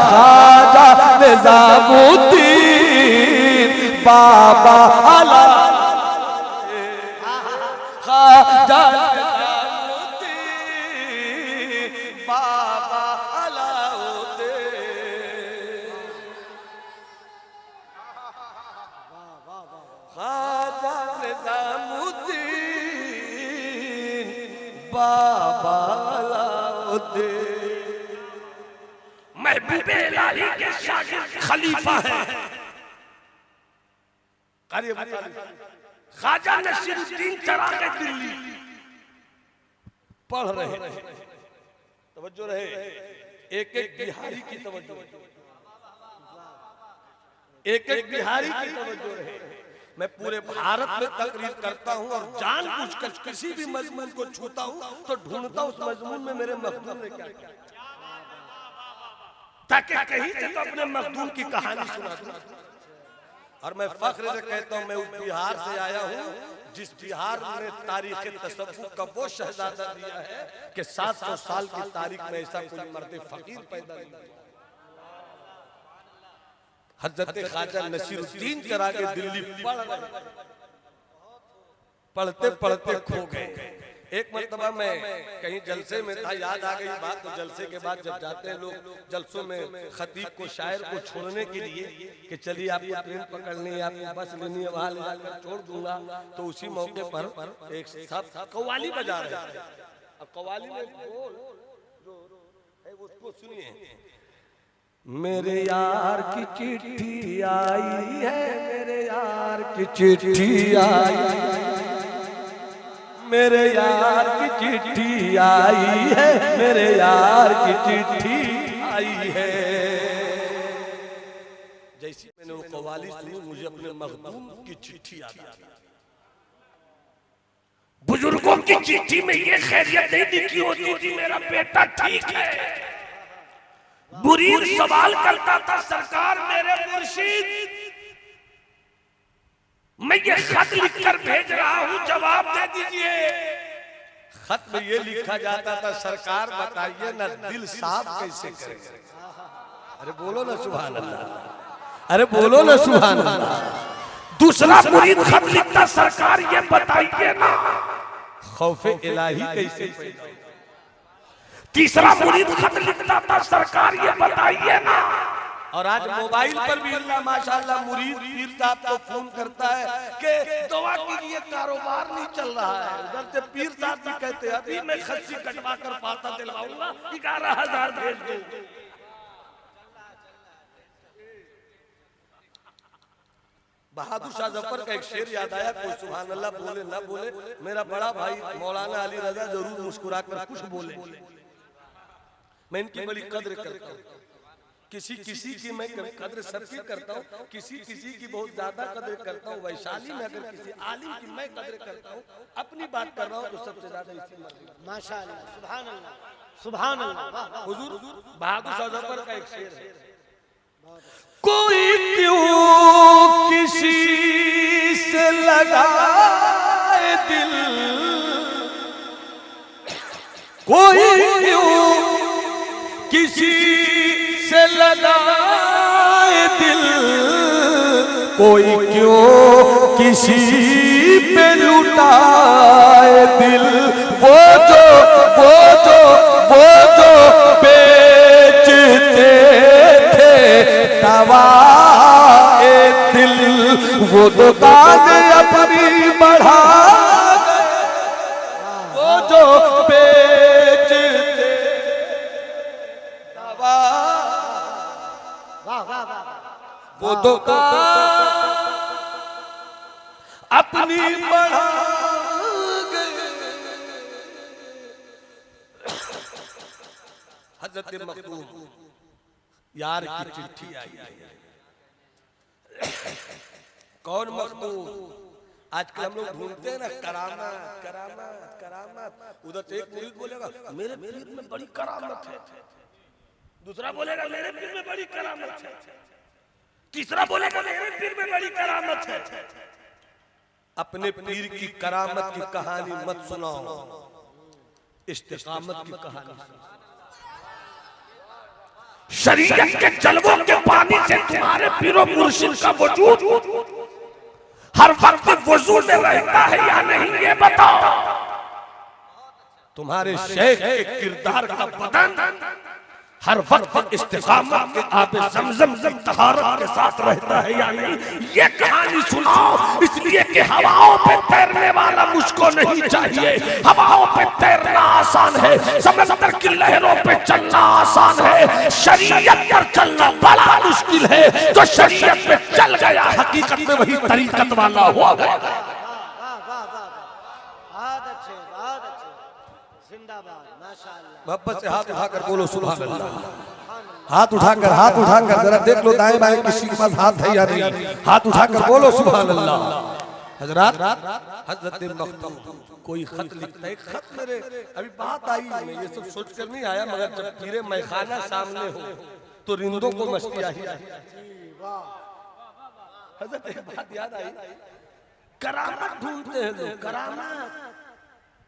ख्वाजा निजामुद्दीन बाबा अला, ख्वाजा निजामुद्दीन बाबा अलाउद्दीन, ख्वाजा निजामुद्दीन बाबा अलाउद्दीन। महबूब इलाही के शागिर्द खलीफा है ख्वाजा नसीरुद्दीन चरागे दिल्ली। पढ़ रहे, तवज्जो रहे, एक एक बिहारी की तवज्जो, एक एक बिहारी की तवज्जो रहे। मैं पूरे भारत में तकरीर करता हूं और जानबूझकर किसी भी मजमून को छूता हूं तो ढूंढता हूं उस मजमून में मेरे मखदूम ने क्या किया, ताकि कहीं से तो अपने मखदूम की कहानी सुना दूं। और मैं फख्र से कहता हूं मैं उस बिहार से आया हूं जिस बिहार ने तारीख तसव्वुफ का वो शहजादा दिया है कि 700 साल की तारीख में ऐसा कोई मर्द फकीर पैदा नहीं हुआ। हजरत ख्वाजा नसीरुद्दीन चरागे दिल्ली पढ़ते पढ़ते खो गए। एक मर्तबा मैं कहीं जलसे में था, याद आ गई बात, तो जलसे के बाद जब जाते हैं लोग जलसों में खतीब को, शायर को छोड़ने के लिए कि चलिए आपको ट्रेन पकड़नी है, आपको बस लेनी है, वहां ले जाकर छोड़ दूंगा, तो उसी मौके पर एक साहब कव्वाली बजा रहे थे। अब कव्वाली में उसको सुनिए, मेरे यार की चिट्ठी आई है, मेरे यार की चिट्ठी आई, मेरे यार की चिट्ठी आई है, मेरे यार की चिट्ठी आई है। जैसी मैंने वो कव्वाली सुनी मुझे अपने मखदूम की चिट्ठी याद आ गई। बुजुर्गों की चिट्ठी में ये खैरियत नहीं लिखी होती थी मेरा बेटा ठीक है। मुरीद सवाल करता था, सरकार मेरे मुर्शिद मैं ये खत लिखकर भेज रहा हूं, जवाब दे दीजिए। खत में ये लिखा जाता था, सरकार बताइए ना दिल साफ कैसे करें। अरे बोलो ना सुभान अल्लाह, अरे बोलो ना सुभान अल्लाह। दूसरा मुरीद खत लिखता, सरकार ये बताइए ना खौफे इलाही कैसे पैदा हो। तीसरा मुरीद खत लिखता था, सरकार ये बताइए ना। और आज मोबाइल पर भी अल्लाह माशाअल्लाह मुरीद पीर साहब को फोन करता है कि दुआ कीजिए कारोबार नहीं चल रहा है। उधर से पीर साहब भी कहते हैं अभी मैं खस्सी कटवा कर पाता दिलवाऊंगा, 11,000 भेज दो। बहादुर शाह जफर का एक शेर याद आया, कोई सुभान अल्लाह बोले ना बोले, मेरा बड़ा भाई मौलाना अली रजा जरूर मुस्कुरा कर कुछ बोले। मैं इनकी बड़ी कद्र करता हूँ। किसी किसी की मैं कद्र सबकी करता हूँ, किसी किसी की बहुत ज्यादा कद्र करता हूँ। वैशाली में अगर किसी आलिम की मैं कद्र करता हूँ, अपनी बात कर रहा हूँ तो सबसे ज्यादा इसी माशाअल्लाह, सुभान अल्लाह, सुभान अल्लाह। हुजूर बहादुर शाह जफर का एक शेर है, कोई क्यों किसी से लगाए दिल, कोई क्यों किसी से लगाए दिल, कोई क्यों किसी पे लुटाए दिल। वो जो बेचते थे दवाए दिल, वो दुकान अपनी बढ़ा गए। वो जो बेचते दवा, वाह वाह वाह, वो दुकान अपनी बढ़ा गए। हजरत मखदूम यार की चिट्ठी आई। कौन मखदूम? आजकल हम लोग ढूंढते हैं ना करामत करामत करामत। उधर से एक मुरीद बोलेगा मेरे पीर में बड़ी करामत है, दूसरा बोलेगा मेरे पीर में बड़ी करामत है, तीसरा बोलेगा मेरे पीर में बड़ी करामत है। अपने पीर की करामत की कहानी मत सुनाओ, इस्तिकामत की कहानी सुनाओ। शरीयत के जलवों के पानी से तुम्हारे पीरो मुर्शिद का वजूद हर वक्त वजूद में रहता है या नहीं, ये बताओ। तुम्हारे शेख के किरदार का बदन हर वक्त इस्तिकामत के आबे ज़मज़म की तहारत के साथ रहता है या नहीं, ये कहानी सुनाओ। इसलिए कि हवाओं पे तैरने वाला मुझको नहीं चाहिए। हवाओं पे तैरना आसान है, समंदर की लहरों पे चलना आसान है, शरीयत पर चलना बड़ा मुश्किल है। जो शरीयत पे चल गया हकीकत में वही तरीकत वाला हुआ गया। वाह वाह वाह, बहुत अच्छे, बहुत अच्छे, जिंदाबाद, माशाअल्लाह। मोहब्बत से हाथ उठाकर बोलो सुभान अल्लाह। हाथ उठाकर जरा देख लो दाएं बाएं किसी के पास हाथ है या नहीं। हाथ उठाकर बोलो सुभान अल्लाह। हजरत हजरत मखदूम कोई खत लिखता है, खत मेरे अभी बात आई, मैं ये सब सोच कर नहीं आया, मगर जब पीरे मैखाना सामने हो तो रिंदों को मस्ती आई। हजरत एक बात याद आई, करामत ढूंढते हैं लोग, करामत।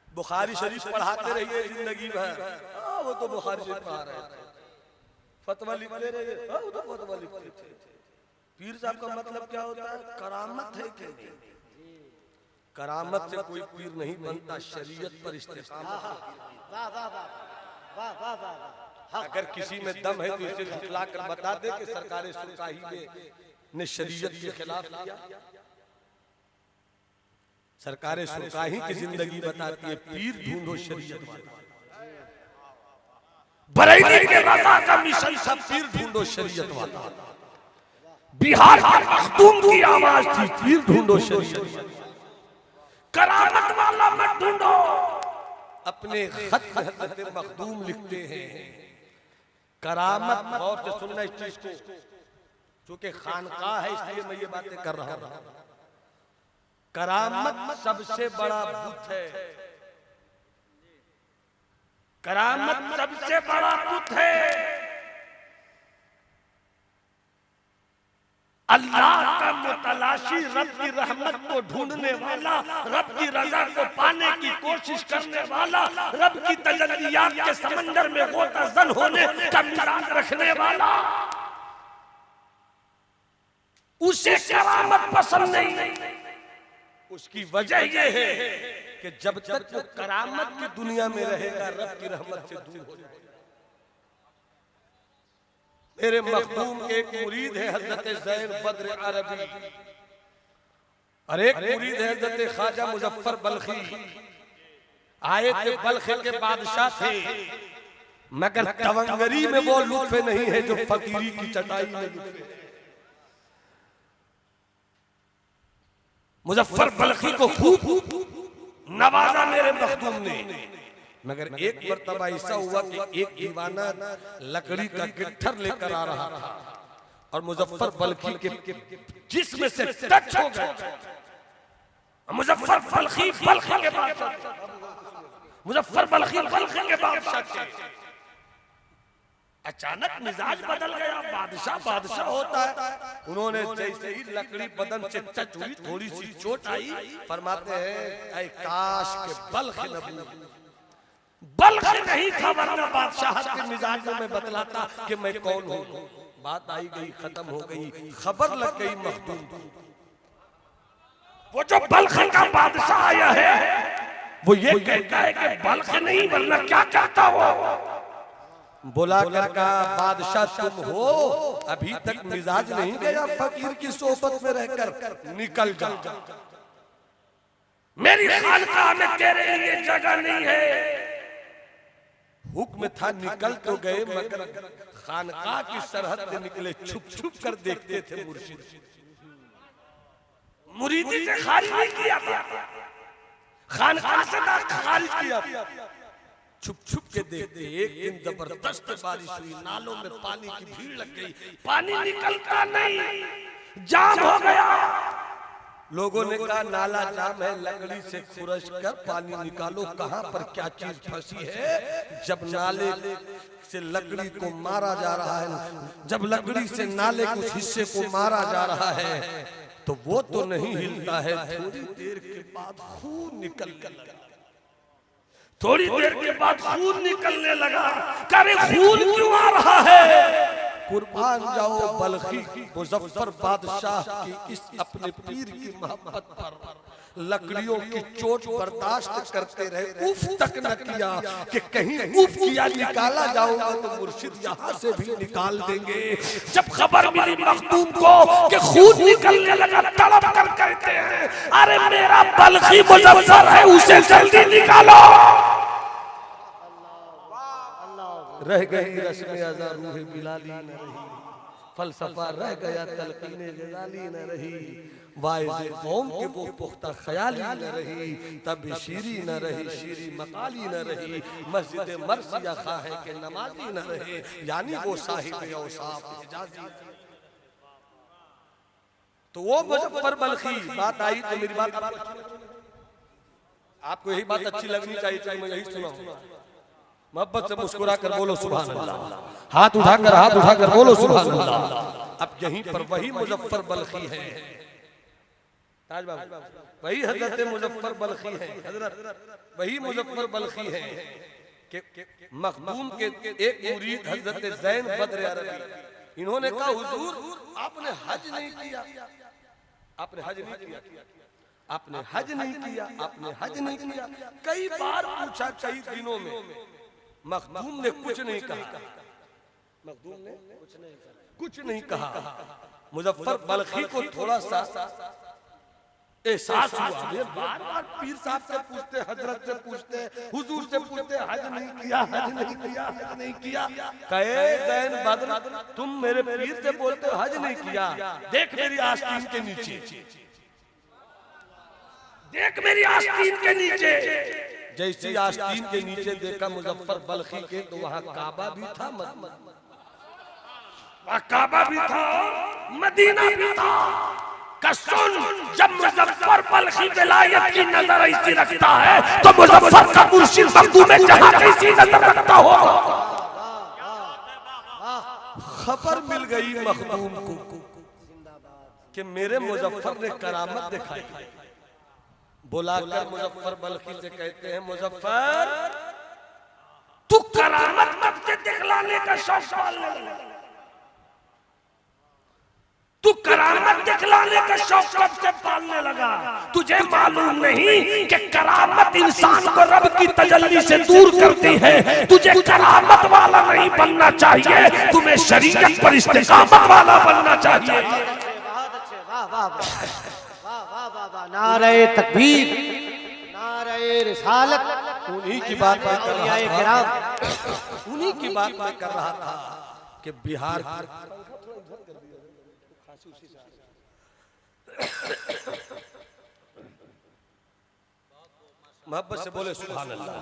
बुखारी शरीफ पढ़ाते रहिए जिंदगी भर, वो तो बुखारी शरीफ पढ़ा रहे थे, फतवा लिखते रहिए, वो तो फतवा लिखते थे। पीर साहब का मतलब क्या होता है? करामत है कि नहीं? करामत से कोई पीर नहीं बनता, शरीयत पर इस्तिकामत। वाह वाह वाह, वाह वाह वाह। अगर किसी में दम है तो इसे दिखला कर बता दे कि सरकार सुरकाही ने शरीयत के खिलाफ किया। सरकार सुरकाही की जिंदगी बताती है, पीर ढूंढो शरीयत वाला। बरेली के रज़ा का मिशन सब पीर ढूंढो शरीयत वाला। बिहार के मखदूम की आवाज थी, पीर ढूंढो शरीयत। करामत वाला मत ढूंढो। अपने खत में हज़रत मखदूम लिखते हैं करामत, गौर से सुनना इस चीज को, क्योंकि खानकाह है इसलिए मैं ये बातें कर रहा हूं। करामत सबसे बड़ा बुत है, करामत सबसे बड़ा बुत है। अल्लाह का मुतलाशी, रब की रहमत को ढूंढने वाला, रब की रजा को पाने की कोशिश करने वाला, रब की तजल्लियात के समंदर में गोताज़न होने का मिजाज रखने वाला, उसे करामत पसंद नहीं। उसकी वजह यह है कि जब तक वो करामत की दुनिया में रहेगा, रब की रहमत से दूर हो जाएगा। मेरे मखदूम के एक मुरीद है हजरत ज़ैन बद्र अरबी, और एक मुरीद है हजरत ख्वाजा मुजफ्फर बल्खी। आए थे बल्ख के बादशाह थे, मगर तवंगरी में वो लुत्फ नहीं है जो फकीरी की चटाई में लुत्फ है। मुजफ्फर बल्खी को खूब नवाजा मेरे मखदूम ने, मगर एक मर्तबा ऐसा हुआ कि एक दीवाना लकड़ी का गिट्ठर लेकर आ रहा था और मुजफ्फर बल्खी के जिस्म से टच हो गया। मुजफ्फर बल्खी बल्खी के बादशाह, मुजफ्फर बल्खी बल्खी के बादशाह थे। अचानक मिजाज बदल गया, बादशाह बादशाह होता है। उन्होंने जैसे ही लकड़ी बदन से टच हुई, थोड़ी सी चोट आई, फरमाते हैं ऐ काश के बल्ख न बल्ख नहीं था, वरना बादशाह के मिजाज में बतलाता कि मैं कौन हूँ। बात आई गई, खत्म हो गई, खबर लग गई मखदूम। वो जो बल्ख का बादशाह आया है वो ये कहता है कि बल्ख नहीं, वरना क्या कहता हो। बोला कर कहा बादशाह तुम हो, अभी तक मिजाज नहीं गया फकीर की सोबत में रहकर, निकल जा। मेरी खानकाह में तेरे लिए जगह नहीं है। हुक्म था निकल तो गए, मगर खानकाह की सरहद से निकले, छुप छुप कर देखते थे मुर्शिद। मुरीदी से खारिज नहीं किया था, खानकाह से खारिज किया था, छुप छुप के देखते। एक दिन जबरदस्त बारिश हुई, नालों में पानी की भीड़ लग गई, पानी निकलता नहीं, जाम हो गया। लोगों ने कहा नाला जाम है, लकड़ी से खुरश कर पानी निकालो, कहां पर क्या चीज फंसी है। जब नाले से लकड़ी को मारा जा रहा है, जब लकड़ी से नाले कुछ हिस्से को मारा जा रहा है, तो वो तो नहीं हिलता है। थोड़ी देर के बाद खून निकल कर, थोड़ी देर के बाद खून निकलने लगा। करे खून क्यों आ रहा है? कुर्बान जाओ बल्खी मुजफ्फर बादशाह की इस अपने पीर की मोहब्बत पर लकड़ियों की चोट बर्दाश्त करते रहे, उफ तक न किया कि कहीं उफ किया निकाला जाऊंगा तो मुर्शिद यहाँ से भी निकाल देंगे। जब खबर मिली मखदूम को कि खून निकलने लगा, तड़प कर कहते हैं अरे मेरा बल्खी मुजफ्फर है, उसे जल्दी निकालो। रह गई रस्म अज़ा रूह बिलाली न रही, फलसफा रह गया तलकीने गजाली न रही, वाइज़ कौम के वो पुख्ता ख्याली न रही, तब शीरी न रही, शीरी मकाली न रही, मस्जिद मर्सिया खाहे के नमाजी न रहे, यानी वो साहिब औसाफ हिजाज़ी। तो वो मुजफ्फर बल्खी बात आई तो मेरी बात आपको यही बात अच्छी लगनी चाहिए, चाहे मैं यही सुनाऊं। मोहब्बत से मुस्कुरा कर बोलो सुभान अल्लाह, हाथ उठाकर बोलो सुभान अल्लाह। अब यहीं पर वही मुजफ्फर बल्खी है, ताज बाबू वही हजरत मुजफ्फर बल्खी है, हजरत वही मुजफ्फर बल्खी है कि मखदूम के एक मुरीद हजरत ज़ैन बद्र अरबी, इन्होंने कहा हुजूर आपने हज नहीं किया, आपने हज नहीं किया, आपने हज नहीं किया, आपने हज नहीं किया। कई बार पूछा, कई दिनों में मखदूम ने कुछ नहीं कहा, मखदूम ने कुछ नहीं कहा। मुजफ्फर बल्खी को थोड़ा सा एहसास हुआ, बार बार पीर साहब से पूछते, हजरत से पूछते, हुजूर से पूछते, हज नहीं किया, हज नहीं किया, हज नहीं किया। कहे ज़ैन बद्र तुम मेरे पीर से बोलते हो हज नहीं किया, देख मेरी आस्तीन के नीचे, देख मेरी आस्तीन के नीचे। जैसी आस्तीन के नीचे देखा मुजफ्फर बल्खी के, तो वहाँ काबा भी था, वहाँ काबा भी था, मदीना भी था। कसुन जब मुजफ्फर बल्खी विलायत की नजर ऐसी रखता है तो मुजफ्फर का मुर्शिद मखदूम जहां कैसी नजर रखता हो। खबर मिल गई मखदूम को, कि मेरे मुजफ्फर ने करामत दिखाई। बुलाकर मुजफ्फर बल्खी से कहते हैं, मुजफ्फर तू करामत कब से दिखलाने का शौक पालने लगा? तू करामत दिखलाने का शौक कब से पालने लगा? तुझे मालूम नहीं कि करामत इंसान को रब की तजल्ली से दूर करती है। तुझे करामत वाला नहीं बनना चाहिए, तुम्हें शरीयत पर इस्तिकामत वाला बनना चाहिए। बहुत अच्छे, वाह वाह वाह वाह वाह वाह वाह। नारे तकबीर, नारे रिसालत। उन्हीं की बात मैं कर रहा किराम, था, उन्हीं की बात मैं कर रहा था कि बिहार मोहब्बत से बोले सुभान अल्लाह।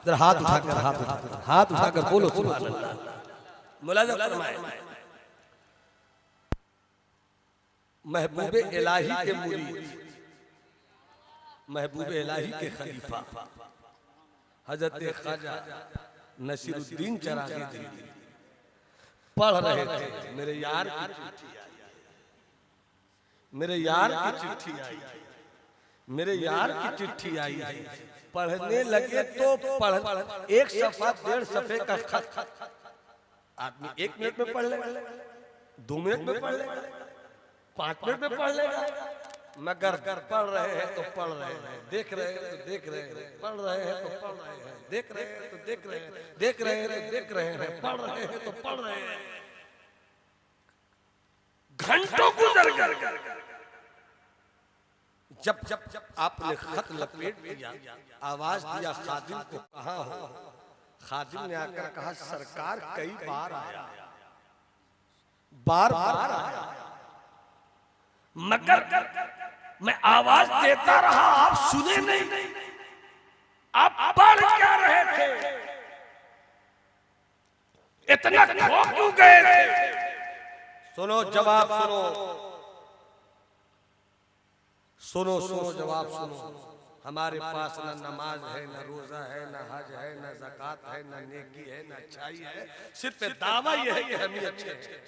जरा हाथ उठाकर बोलो सुभान अल्लाह। मुलाजा फरमाए, महबूबे इलाही के मुरीद, महबूबे इलाही के खलीफा हजरत ख्वाजा नसीरुद्दीन चरागी दिल्ली पढ़ रहे थे। मेरे यार की चिट्ठी आई, मेरे यार की चिट्ठी आई, मेरे यार की चिट्ठी आई। पढ़ने लगे तो पढ़ एक सफा 1.5 सफे का खत आदमी 1 मिनट में पढ़ लेगा, 2 मिनट में पढ़ लेगा, 5 मिनट में पढ़ लेगा। मगर पढ़ रहे हैं तो पढ़ रहे हैं, देख रहे हैं तो देख रहे हैं, पढ़ रहे हैं तो पढ़ रहे हैं, देख रहे हैं तो देख रहे हैं, देख रहे हैं तो देख रहे हैं, पढ़ रहे हैं तो पढ़ रहे हैं। घंटों गुजर गए। जब जब जब आपने खत लपेट दिया, आवाज दिया खादिम को, कहाँ हो? खादिम ने आकर कहा, सरकार कई बार आया, बार बार आया, मगर मैं आवाज देता रहा, आप सुने नहीं। आप पढ़ क्या रहे थे? इतना खो क्यों गए थे? सुनो जवाब सुनो, सुनो सुनो जवाब सुनो। हमारे पास न नमाज है, न रोजा है, न हज है, न ज़कात है, न नेकी है, न अच्छाई है, सिर्फ दावा यह है कि हम ही अच्छे हैं।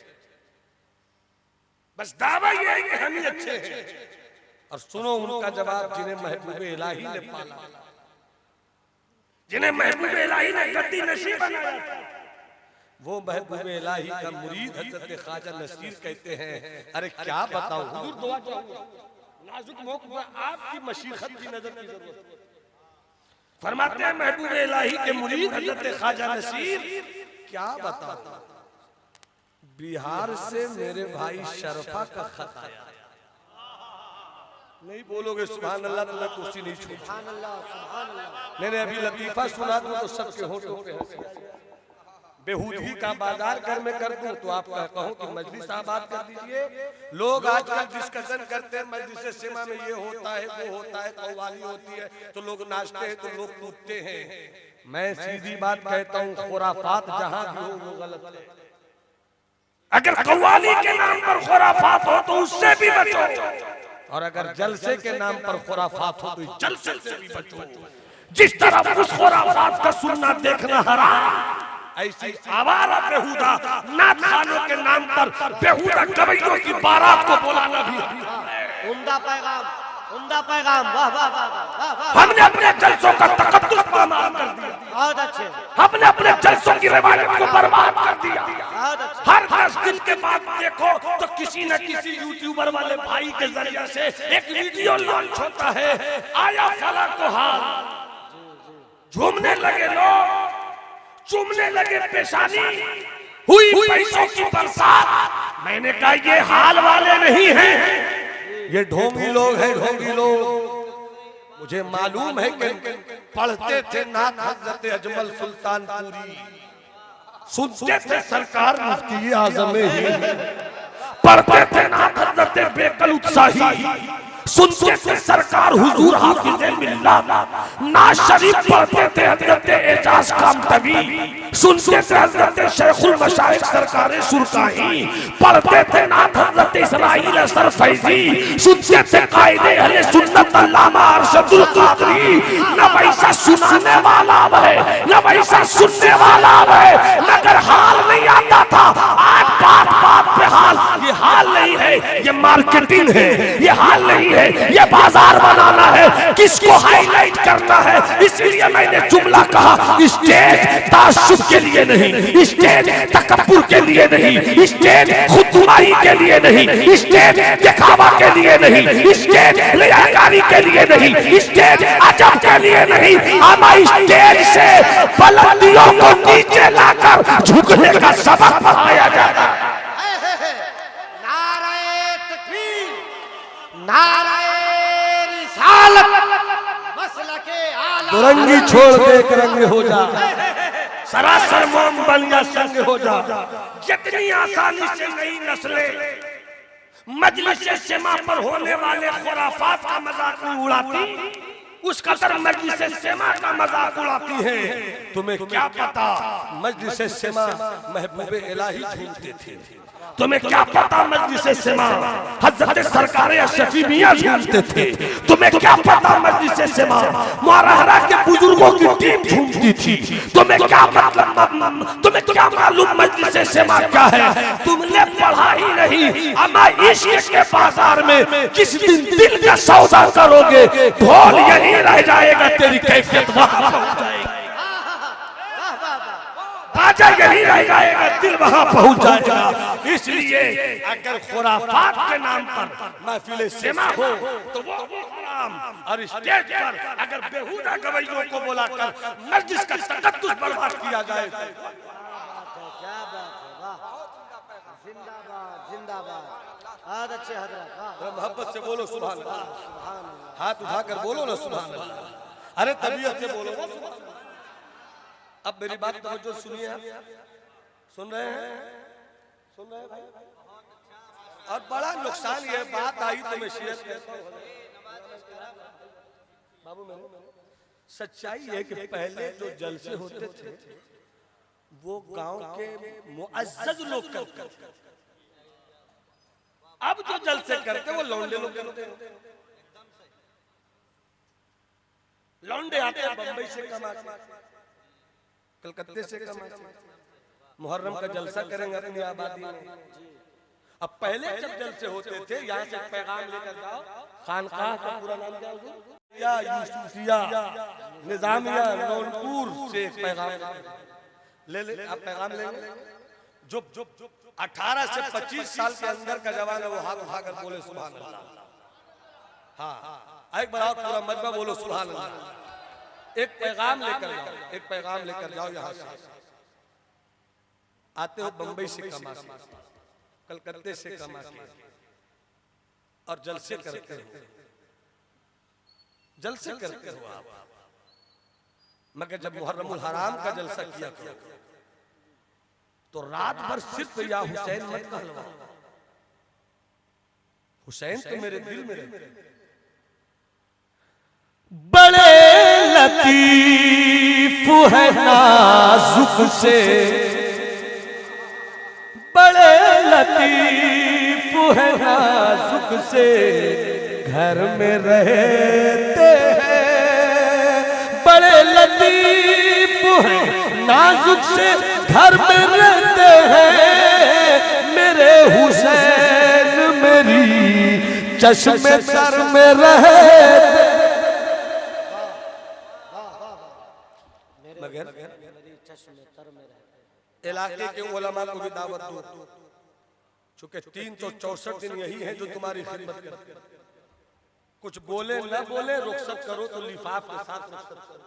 बस दावा ये है कि हम ही अच्छे हैं। और सुनो उनका जवाब, जिन्हें महबूब इलाही ने पाला, जिन्हें महबूब इलाही ने गद्दी नशीब बनाया था, वो महबूब इलाही का मुरीद हजरत ख्वाजा नसीर कहते हैं, अरे क्या बताऊं हुजूर, दुआ चाहूंगा, नाजुक मौके पर आपकी मशीखत की नजर की जरूरत। फरमाते हैं महबूब इलाही के मुरीद हजरत ख्वाजा नसीर, क्या बताऊं, बिहार से मेरे भाई शरफा का खत आया। नहीं बोलोगे सुभान अल्लाह तो मैं कुर्सी नहीं छूट। सुभान अल्लाह, सुभान अल्लाह। मैंने अभी लतीफा सुना दूं तो सबके होठों पे हंसी। बेहूदगी का बाजार घर में कर दूं तो आप कहूं कि मजलिस आबाद कर दीजिए। लोग आजकल डिस्कशन करते हैं मजलिस सिमा में, ये होता है वो होता है, कव्वाली होती है तो लोग नाचते हैं तो लोग कूदते हैं। मैं सीधी बात कहता हूँ, खुराफात जहां भी हो वो गलत है। अगर कव्वाली के नाम पर खुराफात हो तो उससे भी बचो, और अगर जलसे के नाम पर खुराफात हो तो जलसे से भी बचो। जिस तरह उस खुराफात का सुनना देखना हराम, ऐसी आवारा बेहुदा नात खानों के नाम पर बेहुदा कवैयों की बारात को बुलाना भी उम्दा पैगाम, उम्दा पैगाम। वाह वाह वाह वाह वाह। हमने अपने जलसों का तकद्दुस बर्बाद कर दिया, बहुत अच्छे, हमने अपने जलसों की रिवायत को बर्बाद कर दिया। बहुत अच्छे। हर 10 दिन के बाद देखो तो किसी न किसी यूट्यूबर वाले भाई के जरिए से एक वीडियो लॉन्च होता है, आया फला को हाल, झूमने लगे लोग, चूमने लगे पेशानी, हुई पैसों की बरसात। मैंने कहा ये हाल वाले नहीं हैं, ये ढोंगी लोग हैं, ढोंगी लोग। मुझे मालूम है कि पढ़ते थे नात हजरत अजमल सुल्तानपुरी, सुनते थे सरकार मुफ्ती आज़म हिंद, पढ़ते थे नात हजरत बेकल उत्साही, सुनते थे सरकार हुजूर हाफिज़े मिल्लत, नात शरीफ पढ़ते थे हजरत एजाज कामतवी, सुनते थे हजरत शेखुल मशाइख सरकार सुरकाही, पढ़ते थे नात हजरत इस्माइल असर फैजी, सुनते थे कायदे अहले सुन्नत अल्लामा अरशदुल कादरी। न वैसा सुनाने वाला है, न वैसा सुनने वाला है, मगर हाल नहीं आता था। आज बात बात पे हाल, ये हाल नहीं है, ये मार्केटिंग है, ये हाल नहीं है, ये बाजार बनाना है, किसको हाईलाइट करना है। इसलिए मैंने जुमला कहा, स्टेज तासुब के लिए नहीं, स्टेज तकब्बुर के लिए नहीं, स्टेज खुदकुमाई के लिए नहीं, स्टेज दिखावा के लिए नहीं, स्टेज रियाकारी के लिए नहीं, स्टेज अजब के लिए नहीं। हमें स्टेज से बुलंदियों को नीचे लाकर झुकने का सबक पढ़ाया जाता है। नारे तकबीर, नारे रिसालत, मसलके आला दुरंगी छोड़ दे एक रंग हो जा, सरासर मोम बन या संग हो जा। जितनी आसानी से नई नस्लें मजलिस सेमा पर होने वाले खुराफात का मजाक उड़ाती, उस कदर मजलिस सेमा का मजाक उड़ाती है। तुम्हें क्या पता मजलिस सेमा महबूबे इलाही झूमते थे। तुम्हें क्या पता मजलिस सेमा हजरत सरकार शफी मियां झूमते थे। तुम्हें क्या पता मजलिस सेमा मुआरहरा के बुजुर्गों की टीम झूमती थी। तुम्हें क्या मतलब, तुम्हें क्या मालूम मजलिस सेमा क्या है। तुमने पढ़ा ही नहीं। अमा इश्क के बाजार में जिस दिन दिल का सौदा करोगे, ढोल यही रह जाएगा, तेरी कैफियत वहां पहुंच जाएगी, बाजा यही रह जाएगा, दिल वहां पहुंच जाएगा। इसलिए अगर खुराफात के नाम पर महफिल सेमा हो तो वो हराम, और स्टेज पर अगर बेहुदा गवैयों को बुलाकर मस्जिद का तकद्दुस बर्बाद किया जाए। क्या बात है, वाह, जिंदाबाद जिंदाबाद, बहुत अच्छे हजरत, मोहब्बत से बोलो सुभान अल्लाह, हाथ उठाकर बोलो ना सुभान अल्लाह। अरे तबीयत से बोलो ना सुभान अल्लाह। अब मेरी बात तवज्जो सुनिए, सुन रहे हैं, सुन रहे हैं भाई। और बड़ा नुकसान ये बात आई तो मैं शेयर करता हूं बाबू। मैं सच्चाई है कि पहले जो जलसे होते थे वो गांव के मुअज्जज लोग करते थे। अब जो जलसे करते वो लौंडे लोग करते हैं। लौंडे आते हैं बंबई से कमा के, कलकत्ते से कमा के, मुहर्रम का जलसा करेंगे अपनी आबादी में। अब पहले जब जलसे होते थे, यहाँ से पैगाम लेकर जाओ, खानकाह का पूरा नाम क्या है, यूसुफिया निजामिया नौनपुर से एक पैगाम ले आप पैगाम लेंगे। जो 18 से 25 साल के अंदर का जवान है वो हाथ उठाकर बोले सुभान अल्लाह। हाँ, एक बार आप पूरा मजमा बोलो सुभान अल्लाह। एक पैगाम लेकर जाओ, एक पैगाम लेकर जाओ। यहाँ से आते हो बंबई से कमा के, कलकत्ते से कमा के, और जलसे करते हो, जलसे करते हो आप। मगर जब मुहर्रमुल हराम का जलसा किया करो तो रात भर सिर्फ या हुसैन मत कहलवा। हुसैन तो मेरे दिल में रहते। बड़े लतीफ है नाजुक से, बड़े लतीफ है नाजुक से, घर में रहते हैं। बड़े लतीफ है नाजुक से, घर में रहते हैं। मेरे हुसैन मेरी चश्मे तर में रहते। मगर इलाके के उलमा को भी दावत दो, चूंकि 364 दिन यही है जो तुम्हारी खिदमत करते। कुछ बोले न बोले रुखसत करो तो लिफाफ के साथ रुखसत करो,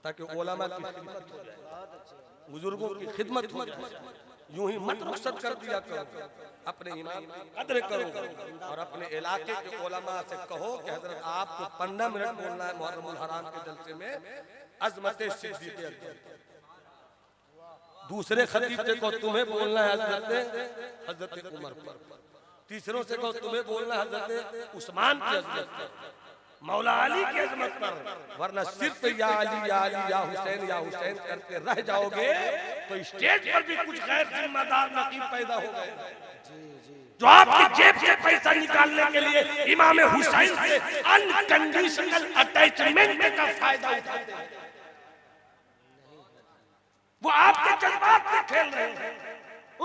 ताकि उलमा की खिदमत हो जाए, बुजुर्गों की खिदमत हो जाए। यूं ही मत रुखसत कर दिया करो, अपने इमाम की कदर करो और अपने इलाके के उलमा से कहो कि हजरत आपको 15 मिनट बोलना है मुहर्रमुल हराम के जलसे में अज़मत सिद्दीक़ अकबर। दूसरे खतीब से कहो तुम्हें बोलना है हजरत उमर पर। तीसरों से कहो तुम्हें बोलना है हजरत उस्मान की अज़मत पर, मौला अली की अज़मत पर। वरना सिर्फ या अली या अली या हुसैन करते रह जाओगे तो स्टेज पर भी कुछ गैर जिम्मेदार नकीब पैदा हो गए जो आपकी जेब से पैसा निकालने के लिए इमाम हुसैन से अनकंडीशनल अटैचमेंट का फायदा उठाते हैं। वो आपके जज्बात से खेल रहे हैं,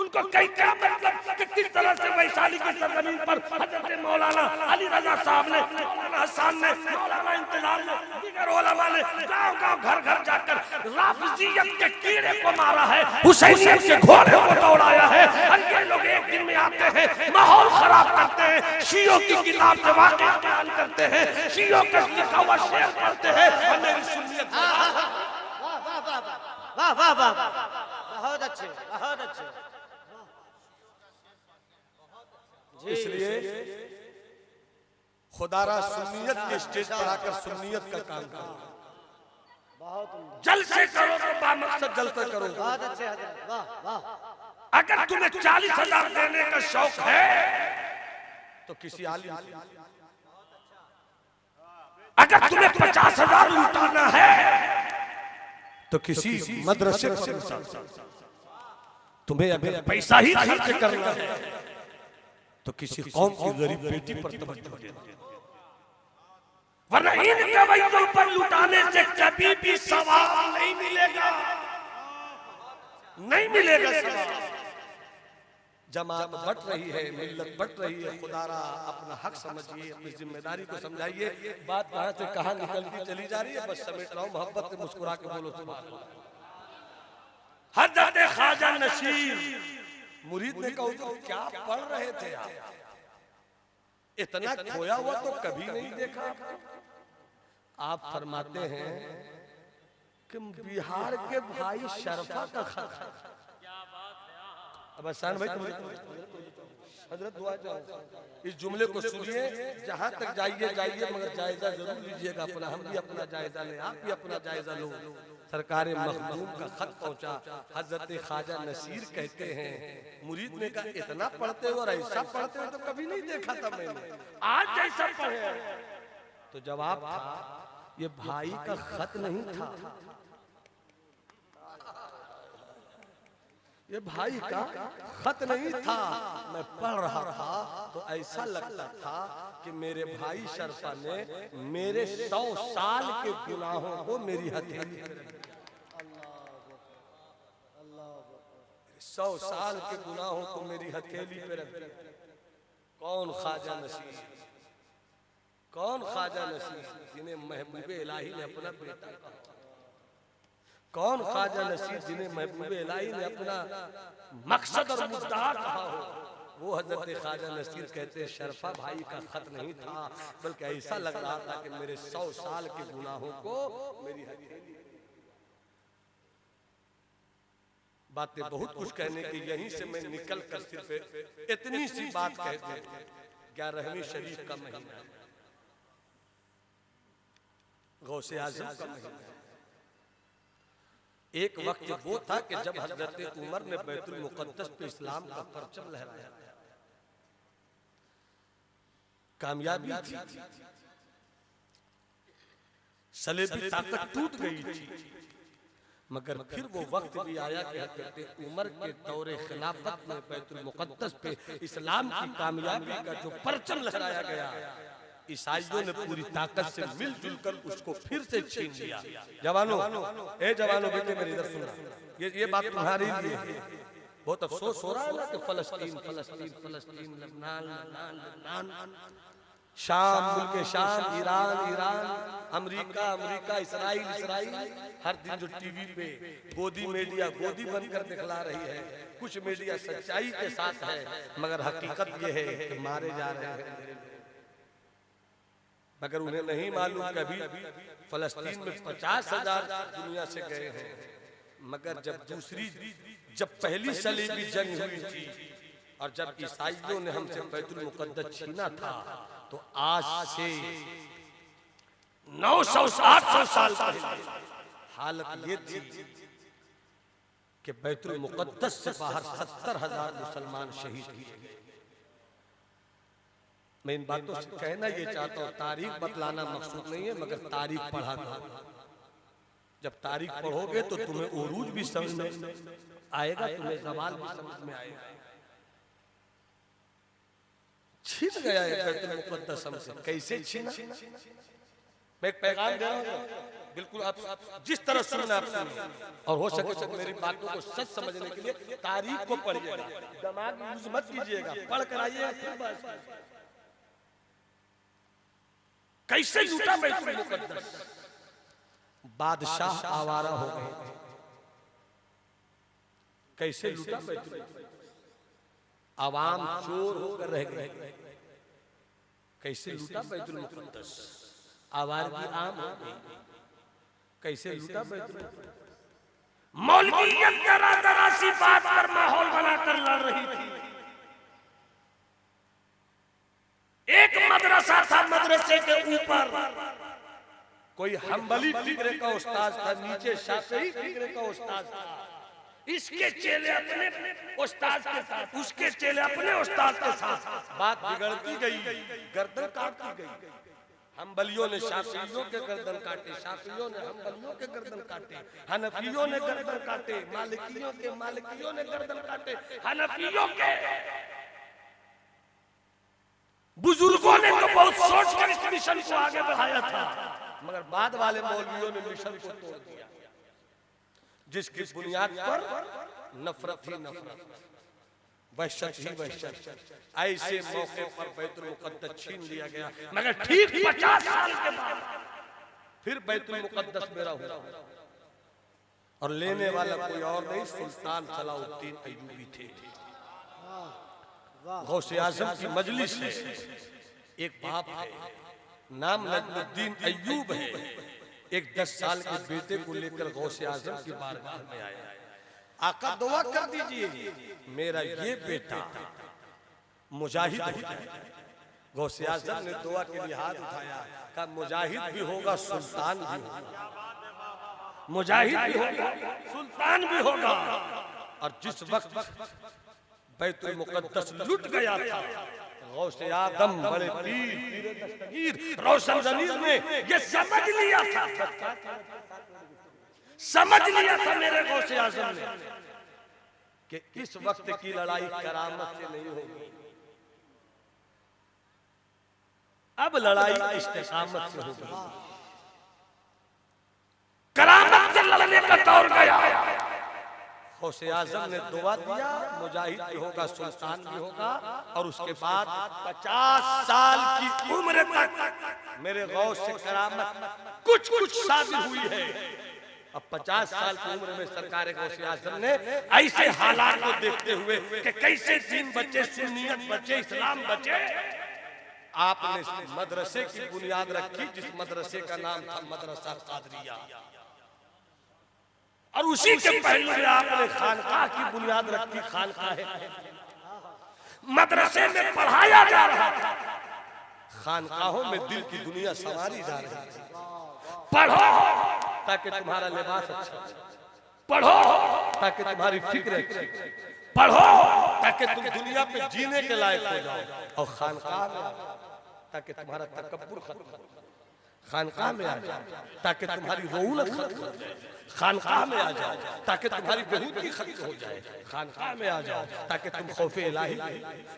उनको कई क्या मतलब कि किस तरह से वैशाली की सरजमीन पर हजरत मौलाना अली रजा साहब ने, मौलाना हसन ने, मौलाना इंतजार ने, दीगर उलमा ने गांव-गांव घर-घर जाकर राफिजियत के कीड़े को मारा है, हुसैनियत के घोड़े को दौड़ाया है। और ये लोग एक दिन में आते हैं, माहौल खराब करते हैं, शियों की किताब से वाक़या बयान करते हैं, शियों का लिखा हुआ शेर पढ़ते हैं और मेरी सुन्नियत। वाह वाह वाह, बहुत अच्छे, बहुत अच्छे। इसलिए खुदारा सुन्नियत के स्टेज पर आकर सुन्नियत का काम करो, जलसे करो तो बामकसद जलसे करो। बहुत अच्छे हजरत, वाह वाह। अगर तुम्हें 40,000 देने का शौक है तो किसी आलिम, अगर तुम्हें 50,000 लुटाना है तो किसी मदरसे पर, तुम्हें अगर पैसा ही खर्च करना है तो किसी कौम की गरीब बेटी पर तवज्जो देना, वरना इन कवैयों पर लुटाने से कभी भी सवाब नहीं मिलेगा, नहीं मिलेगा सवाब। जमात बट रही है, मिल्लत बट रही है, खुदारा अपना हक समझिए, अपनी जिम्मेदारी को समझाइए। बात कहां से कहां निकलती चली जा रही है, बस समेट रहा हूं, मोहब्बत से मुस्कुरा के बोलो सुभान अल्लाह। हजरत ख्वाजा नसीर मुरीद ने कहा तो क्या पढ़ रहे थे आप, इतना खोया हुआ तो कभी नहीं देखा। आप फरमाते हैं कि बिहार के भाई शरफा का खत। अब आसान भाई हजरत दुआ चाहो, इस जुमले को सुनिए, जहां तक जाइए जाइए, मगर जायजा जरूर लीजिएगा अपना, हम भी अपना जायजा लें, आप भी अपना जायजा लो। सरकार मखदूम का खत पहुंचा, हजरत ख्वाजा नसीर कहते हैं मुरीद ने कहा इतना पढ़ते हो और ऐसा पढ़ते हो तो कभी नहीं देखा था मैंने, आज जैसा पढ़े। तो जवाब था ये भाई का खत नहीं था, ये भाई का खत नहीं था। मैं पढ़ रहा था तो ऐसा लगता था कि मेरे भाई शरफा ने मेरे 100 साल के गुनाहों को मेरी हथेली पे रख दिया। 100 साल के गुनाहों को मेरी हथेली पे रख दिया। कौन ख्वाजा नसीर, कौन ख्वाजा नसीर जिन्हें महबूबे इलाही ने अपना बेटा कहा, कौन ख्वाजा नसीर जिन्हें महबूबे इलाही ने अपना मकसद और मुद्दा कहा हो। वो हजरत ख्वाजा नसीर कहते हैं शरफा भाई का खत नहीं था, बल्कि ऐसा लग रहा था कि मेरे 100 साल के गुनाहों को मेरी हथेली। बातें बहुत कुछ कहने की, यहीं से मैं निकल कर सिर्फ इतनी सी बात कहते हैं। 11वीं शरीफ का महीना, गौसे आज़म का महीना। एक वक्त वो था कि जब हजरत उमर ने बैतुल मुक़द्दस पे इस्लाम का परचम लहराया, कामयाबी थी, सलेबी ताकत टूट गई थी, मगर फिर वो वक्त भी आया कि हजरत उमर के दौरे खिलाफत में बैतुल मुक़द्दस पे इस्लाम की कामयाबी का जो परचम लहराया गया, ईसाइयों ने पूरी ताकत से मिलजुल कर उसको फिर से छीन लिया। जवानों, ए जवानों, बेटे मेरी इधर सुनो, ये बात तुम्हारी लिए है। बहुत अफसोस हो रहा है ना कि फलस्तीन फलस्तीन फलस्तीन, लबनान लबनान लबनान, शाम मुल्क शाम, Iran Iran, America America, Israel Israel, हर दिन जो टीवी पे गोदी मीडिया गोदी बनकर दिखला रही है। कुछ मीडिया सच्चाई के साथ है, मगर हकीकत ये है कि मारे जा रहे हैं। मगर उन्हें नहीं मालूम कभी फलस्तीन में 50,000 दुनिया से गए हैं। मगर जब पहली सलीबी जंग हुई थी और जब ईसाइयों ने हमसे बैतुल मुक़द्दस छीना था, तो आज से 900-800 साल पहले हालत ये थी कि बैतुल मुक़द्दस से बाहर 70,000 मुसलमान शहीद किए गए। मैं इन बातों से कहना ये चाहता हूँ, तारीख बतलाना मकसूद नहीं है, मगर तारीख पढ़ा करो। जब तारीख पढ़ोगे तो तुम्हें उरूज भी समझ में आएगा, तुम्हें ज़वाल भी समझ में आएगा। छीन गया है बैतुल मुक़द्दस हमसे, कैसे छीना? मैं एक पैगाम दे रहा हूँ, बिल्कुल आप जिस तरह सुनना आप सुनिए, और हो सके तो मेरी बातों को सच समझने के लिए तारीख को पढ़िएगा, दिमाग यूज मत कीजिएगा, पढ़ कर आइएगा फिर बात। कैसे लूटा बैतुल मुकद्दस? बादशाह आवारा हो गए, कैसे लूटा बैतुल? आवाम चोर होकर रह गए, कैसे लूटा बैतुल मुकद्दस? आवारगी आम हो गई, कैसे लूटा बैतुल? मौलवियत तरह सी बात पर माहौल बनाकर लड़ रही थी। एक मदरसा था, मदरसे के ऊपर कोई हम्बली फिक्रे का उस्ताद था, नीचे शाफी फिक्रे का उस्ताद था। इसके चेले अपने उस्ताद के साथ, उसके चेले अपने उस्ताद के साथ, बात बिगड़ती गई, गर्दन काटती गई। हम्बलियों ने शाफियों के गर्दन काटे, शाफियों ने हम्बलियों के गर्दन काटे, हनफियों ने गर्दन काटे, मालिकियों ने गर्दन काटे, हनफियों के बुजुर्गों ने तो बहुत सोचकर इस मिशन को आगे बढ़ाया था, मगर बाद वाले मौलवियों ने मिशन को तोड़ दिया, जिसकी बुनियाद पर नफरत ही नफरत, वहशत ही वहशत। ऐसे मौके पर बैतुल मुकद्दस छीन लिया गया, मगर ठीक 50 साल के बाद फिर बैतुल मुकद्दस मेरा हुआ, और लेने वाला कोई और नहीं, सुल्तान सलाउद्दीन अय्यूबी थे। गौसे आजम की मजलिस है, एक बाप है, नाम नजमुद्दीन अय्यूब है, एक 10 साल के बेटे को लेकर गौसे आजम की बारगाह में आया। आका दुआ कर दीजिए मेरा ये बेटा मुजाहिद हो जाए। गौसे आजम ने दुआ के लिए हाथ उठाया, कहा मुजाहिद भी होगा सुल्तान भी होगा, मुजाहिद भी होगा सुल्तान भी होगा। और जिस वक्त बैतुल मुकद्दस लुट गया था, गौसे आदम बड़े पीर दस्तगीर रोशन ज़मीर ने ये समझ लिया था, समझ लिया था मेरे गौसे आजम ने कि इस वक्त की लड़ाई करामत से नहीं होगी, अब लड़ाई इस्तिकामत से होगी। करामत से लड़ने का दौर गया। गौसे आजम ने दुआ दिया, मुजाहिद भी होगा सुल्तान भी होगा। और उसके बाद 50 साल की उम्र तक मेरे गौस से करामत कुछ शादी हुई है। अब 50 साल की उम्र में सरकार गौसे आजम ने ऐसे हालात को देखते हुए कि कैसे दीन बचे, सुन्नियत बचे, इस्लाम बचे, आपने मदरसे की बुनियाद रखी, जिस मदरसे का नाम था मदरसा कादरिया। और उसी के पहले में आपने खानकाह की बुनियाद रखी, खानकाह मदरसे में पढ़ाया जा रहा था, खानकाहों में दिल की दुनिया संवारी जा रही थी। पढ़ो ताकि तुम्हारा लिबास अच्छा, पढ़ो ताकि तुम्हारी फिक्र अच्छी, पढ़ो ताकि तुम दुनिया पे जीने के लायक हो जाओ। और खानकाह में ताकि तुम्हारा तकब्बुर खत्म हो, खानकाह में आ जाओ ताकि तुम्हारी रौनक खत्म हो जाए, खानकाह में आ जाओ ताकि तुम्हारी बेहूदगी खत्म हो जाए, खानकाह में आ जाओ ताकि तुम खौफे इलाही,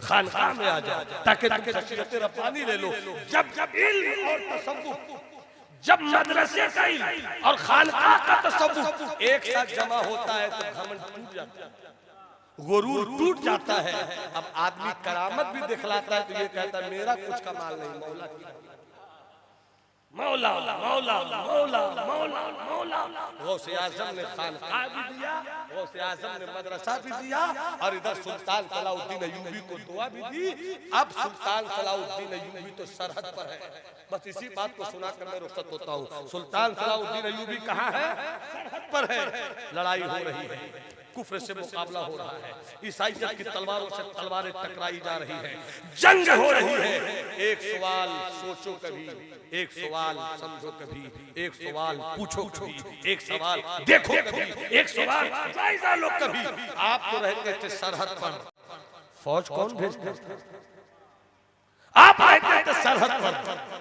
खानकाह में आ जाओ ताकि तुम खशियत रब्बानी ले लो। जब इल्म और तसव्वुफ, जब मदरसे का इल्म और खानकाह का तसव्वुफ एक साथ जमा होता है तो घमंड टूट जाता है, गुरूर टूट जाता है। अब आदमी करामत भी दिखलाता है तो ये कहता है मेरा कुछ कमाल नहीं, मौला की मौला मौला मौला मौला मौला। गौसे आजम ने खानकाह भी दिया, गौसे आजम ने मदरसा भी दिया, और इधर सुल्तान सलाउद्दीन अय्यूबी को दुआ भी दी। अब सुल्तान सलाउद्दीन अय्यूबी तो सरहद पर है। बस इसी बात को सुनाकर मैं रुखसत होता हूँ। सुल्तान सलाउद्दीन अय्यूबी कहाँ है? सरहद पर है। लड़ाई हो रही है, कुफ्र से मुकाबला हो रहा है, ईसाइयत की तलवारों से तलवारें टकराई जा रही है, जंग हो रही है। एक सवाल सोचो कभी, एक सवाल समझो कभी, एक सवाल पूछो कभी, एक सवाल देखो कभी, एक सवाल जायजा लो कभी। आप तो रहते थे सरहद पर, फौज कौन भेजता था? आप रहते थे सरहद पर,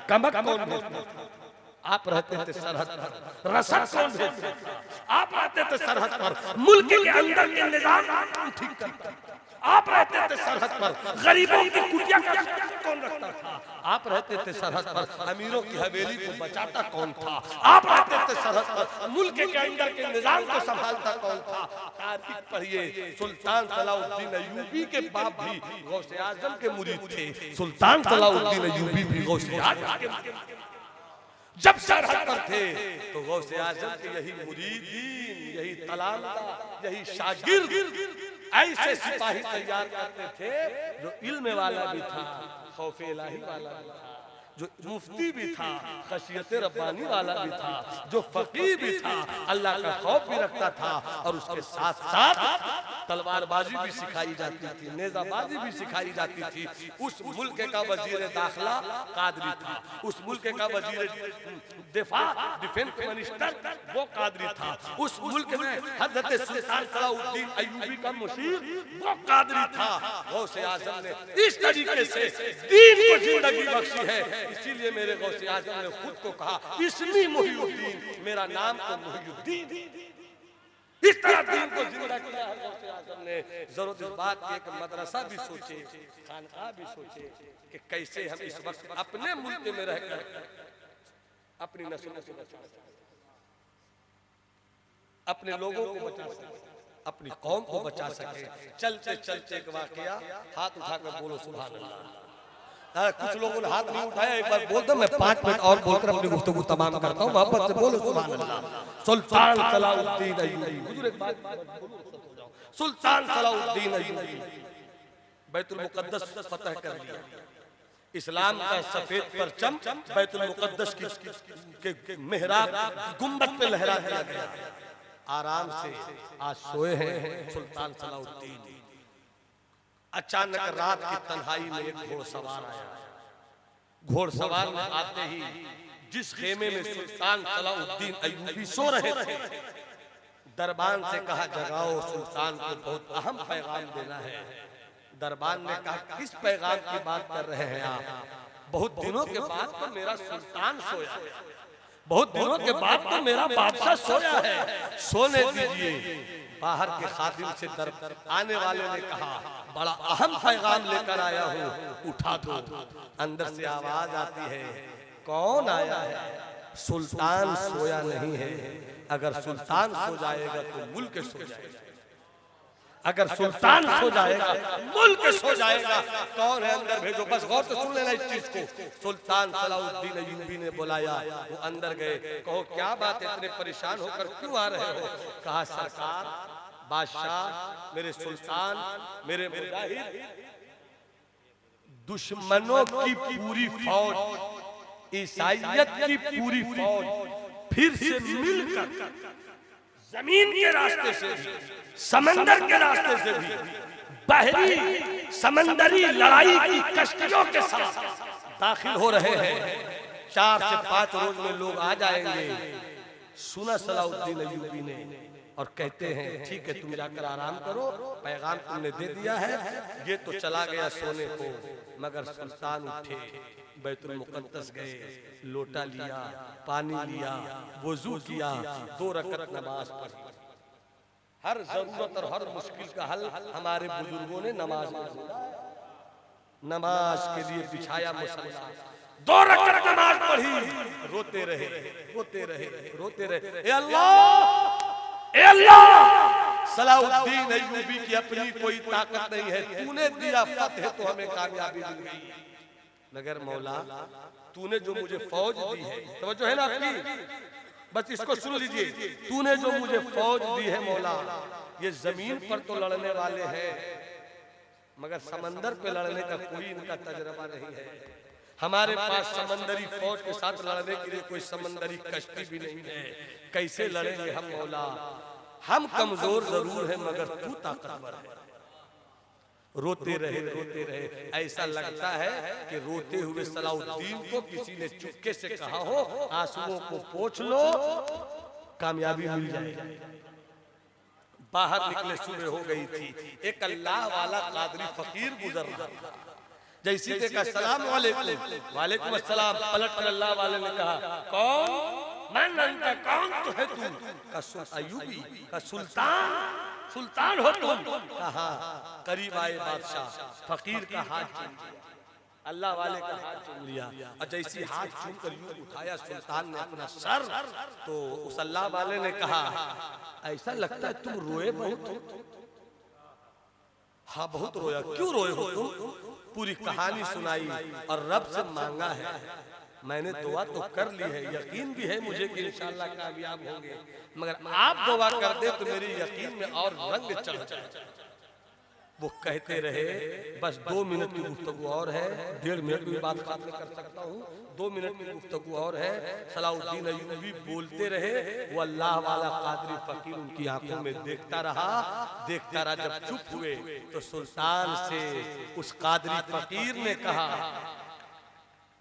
कमक कौन भेजता था? आप रहते थे सरहद पर, रसद कौन भेजता था? आप रहते थे सरहद पर, मुल्क के अंदर के निजाम ठीक करता। आप रहते थे सरहद पर, गरीबों की कुटिया का कौन रखता था? आप रहते थे सरहद पर, अमीरों की हवेली को बचाता कौन था? आप रहते थे सरहद पर, मुल्क के अंदर के निजाम को संभालता कौन था? तारीख पढ़िए, सुल्तान सलाउद्दीन अय्यूबी के बाप भी गौसे आजम के मुरीद थे। सुल्तान सलाउद्दीन अय्यूबी भी गौसे आजम के जब सरहद पर थे तो गौसे आजम के यही मुरीदीन, यही तलामदा, यही शागिर्द ऐसे सिपाही तैयार करते थे जो इल्म वाला भी था, खौफ इलाही वाला भी था, जो मुफ्ती भी था, खशियत रब्बानी वाला भी था, जो फकीर भी था, अल्लाह का खौफ भी रखता था, और उसके साथ साथ तलवारबाजी भी सिखाई जाती थी, नेजाबाजी भी सिखाई जाती थी। उस मुल्क का वजीर दाखिला कादरी था, उस मुल्क का वजीर दिफा डिफेंस मिनिस्टर वो कादरी था, उस मुल्क में हजरत सुल्तान सलाउद्दीन अय्यूबी का मुशीर वो कादरी था। गौसे आजम ने इस तरीके से दीन को जिंदगी बख्शी है। इसीलिए मेरे गौसे आजम ने खुद को कहा इस्मी मुहियुद्दीन, मेरा नाम तो मुहियुद्दीन। इस तरह दीन को जिंदा किया है गौसे आजम ने। जरूरत इस बात की एक मदरसा भी सोचे, खानका भी सोचे कि कैसे हम इस वक्त अपने मुल्क में रहकर अपनी नस्लों को बचा सकें, अपने लोगों को बचा सकें, अपनी कौम को बचा सके। चलते चलते एक वाकया, हाथ उठाकर बोलो सुभान अल्लाह। कुछ लोगों ने हाथ नहीं उठाया, एक बार बोल दो, मैं 5 मिनट और बोलकर अपनी गुफ्तगू तमाम करता हूँ। मोहब्बत से बोलो सुभान अल्लाह। सुल्तान सलाउद्दीन अय्यूबी, हुजूर एक बात बोलो, सुल्तान सलाउद्दीन अय्यूबी बैतुल मुकद्दस फतह कर लिया, इस्लाम का सफेद परचम बैतुल मुकद्दस के मेहराब गुंबद पे लहरा दिया गया। आराम से आज सोए हैं सुल्तान सलाउद्दीन। अचानक रात की तन्हाई में एक घोड़सवार आया। घोड़सवार में आते ही जिस खेमे में सुल्तान सलाउद्दीन अय्यूबी सो रहे थे, दरबान से कहा जगाओ, सुल्तान को बहुत अहम पैगाम देना है। दरबान ने कहा किस पैगाम की बात कर रहे हैं आप? बहुत दिनों के बाद तो मेरा सुल्तान सोया, बहुत दिनों के बाद तो मेरा बादशाह सोया है, सोने दीजिए। बाहर के खादिम से आने वाले ने कहा बड़ा अहम पैगाम लेकर आया हूँ, उठा दो। अंदर से आवाज आती है, कौन आया है? सुल्तान सोया नहीं है, अगर सुल्तान सो जाएगा तो मुल्क सो जाएगा, अगर सुल्तान सो जाएगा मुल्क सो जाएगा। कौन है? अंदर भेजो। बस गौर से सुन लेना इस चीज को। सुल्तान सलाउद्दीन अय्यूबी ने बुलाया, वो अंदर गए। कहो क्या बात है, इतने परेशान होकर क्यों आ रहे हो? कहा सरकार, बादशाह, मेरे सुल्तान, मेरे मुजाहिद, दुश्मनों की पूरी फौज, ईसाइयत की पूरी फौज फिर से मिलकर जमीन के रास्ते से भी, समंदर के रास्ते से भी, बहरी समंदरी लड़ाई की कश्तियों के साथ दाखिल हो रहे हैं। 4 से 5 रोज में लोग आ जाएंगे। सुना सलाउद्दीन अय्यूबी ने, और कहते हैं ठीक है, तुम जाकर आराम करो, पैगाम तुमने दे दिया है। ये तो चला गया सोने को, मगर सुल्तान उठे, बैतुल मुकद्दस गए, लोटा लिया, पानी लिया, वुजू किया, 2 रकअत नमाज पढ़ी। हर जरूरत और हर मुश्किल का हल हमारे बुजुर्गों ने नमाज में, नमाज के लिए बिछाया मुसल्ला, 2 रकअत नमाज पढ़ी। रोते रहे, रोते रहे, रोते रहे, ए अल्लाह, ए अल्लाह, सलाउद्दीन अय्यूबी की अपनी कोई ताकत नहीं है, तूने दिया फतह तो हमें कामयाबी मिल गई, मगर मौला तूने जो मुझे फौज दी है, तवज्जो है ना आपकी, बस इसको सुन लीजिए, तूने जो मुझे फौज दी है मौला, ये जमीन पर तो लड़ने वाले हैं, मगर समंदर पे लड़ने का कोई इनका तजर्बा नहीं है। हमारे पास समंदरी फौज के साथ लड़ने के लिए कोई समंदरी कश्ती भी नहीं है। कैसे लड़ेंगे हम मौला? हम कमजोर जरूर हैं, मगर तू ताकतवर है। रोते रहे, रोते रहे। ऐसा लगता है कि रोते हुए सलाउद्दीन को किसी ने चुपके से कहा हो, आंसुओं को पोंछ लो, कामयाबी मिल जाएगी। बाहर निकले, सुबह हो गई थी। एक अल्लाह वाला कादरी फकीर गुजर रहा था। जैसे देखा सलाम वालेकुम, वालेकुम अस्सलाम, पलट कर अल्लाह वाले ने कहा कौन? मैं नंगा, कौन तो है तू? का अय्यूबी, का सुल्तान सुल्तान हो तुम। कहा करीब आए बादशाह, फकीर का हाथ चूम लिया, अल्लाह वाले का हाथ चूम लिया, और जैसी हाथ चूम कर यूं उठाया सुल्तान ने अपना सर, तो उस अल्लाह वाले ने कहा ऐसा लगता है तुम रोए बहुत हो। हाँ बहुत रोया, क्यों रोए हो तुम? पूरी कहानी सुनाई और रब से मांगा है, मैंने दुआ तो कर ली है, यकीन भी है मुझे कि इंशाअल्लाह कामयाब होंगे, मगर आप दुआ कर दे तो मेरी यकीन में और रंग चढ़ जाए। वो कहते रहे बस 2 मिनट की गुफ्तगू और है, 1.5 मिनट में बात खत्म कर सकता हूँ, 2 मिनट की गुफ्तगू और है। सलाउद्दीन अय्यूबी बोलते रहे, वो अल्लाह वाला कादरी फकीर उनकी आंखों में देखता रहा। जब चुप हुए तो सुल्तान से उस कादरी फकीर ने कहा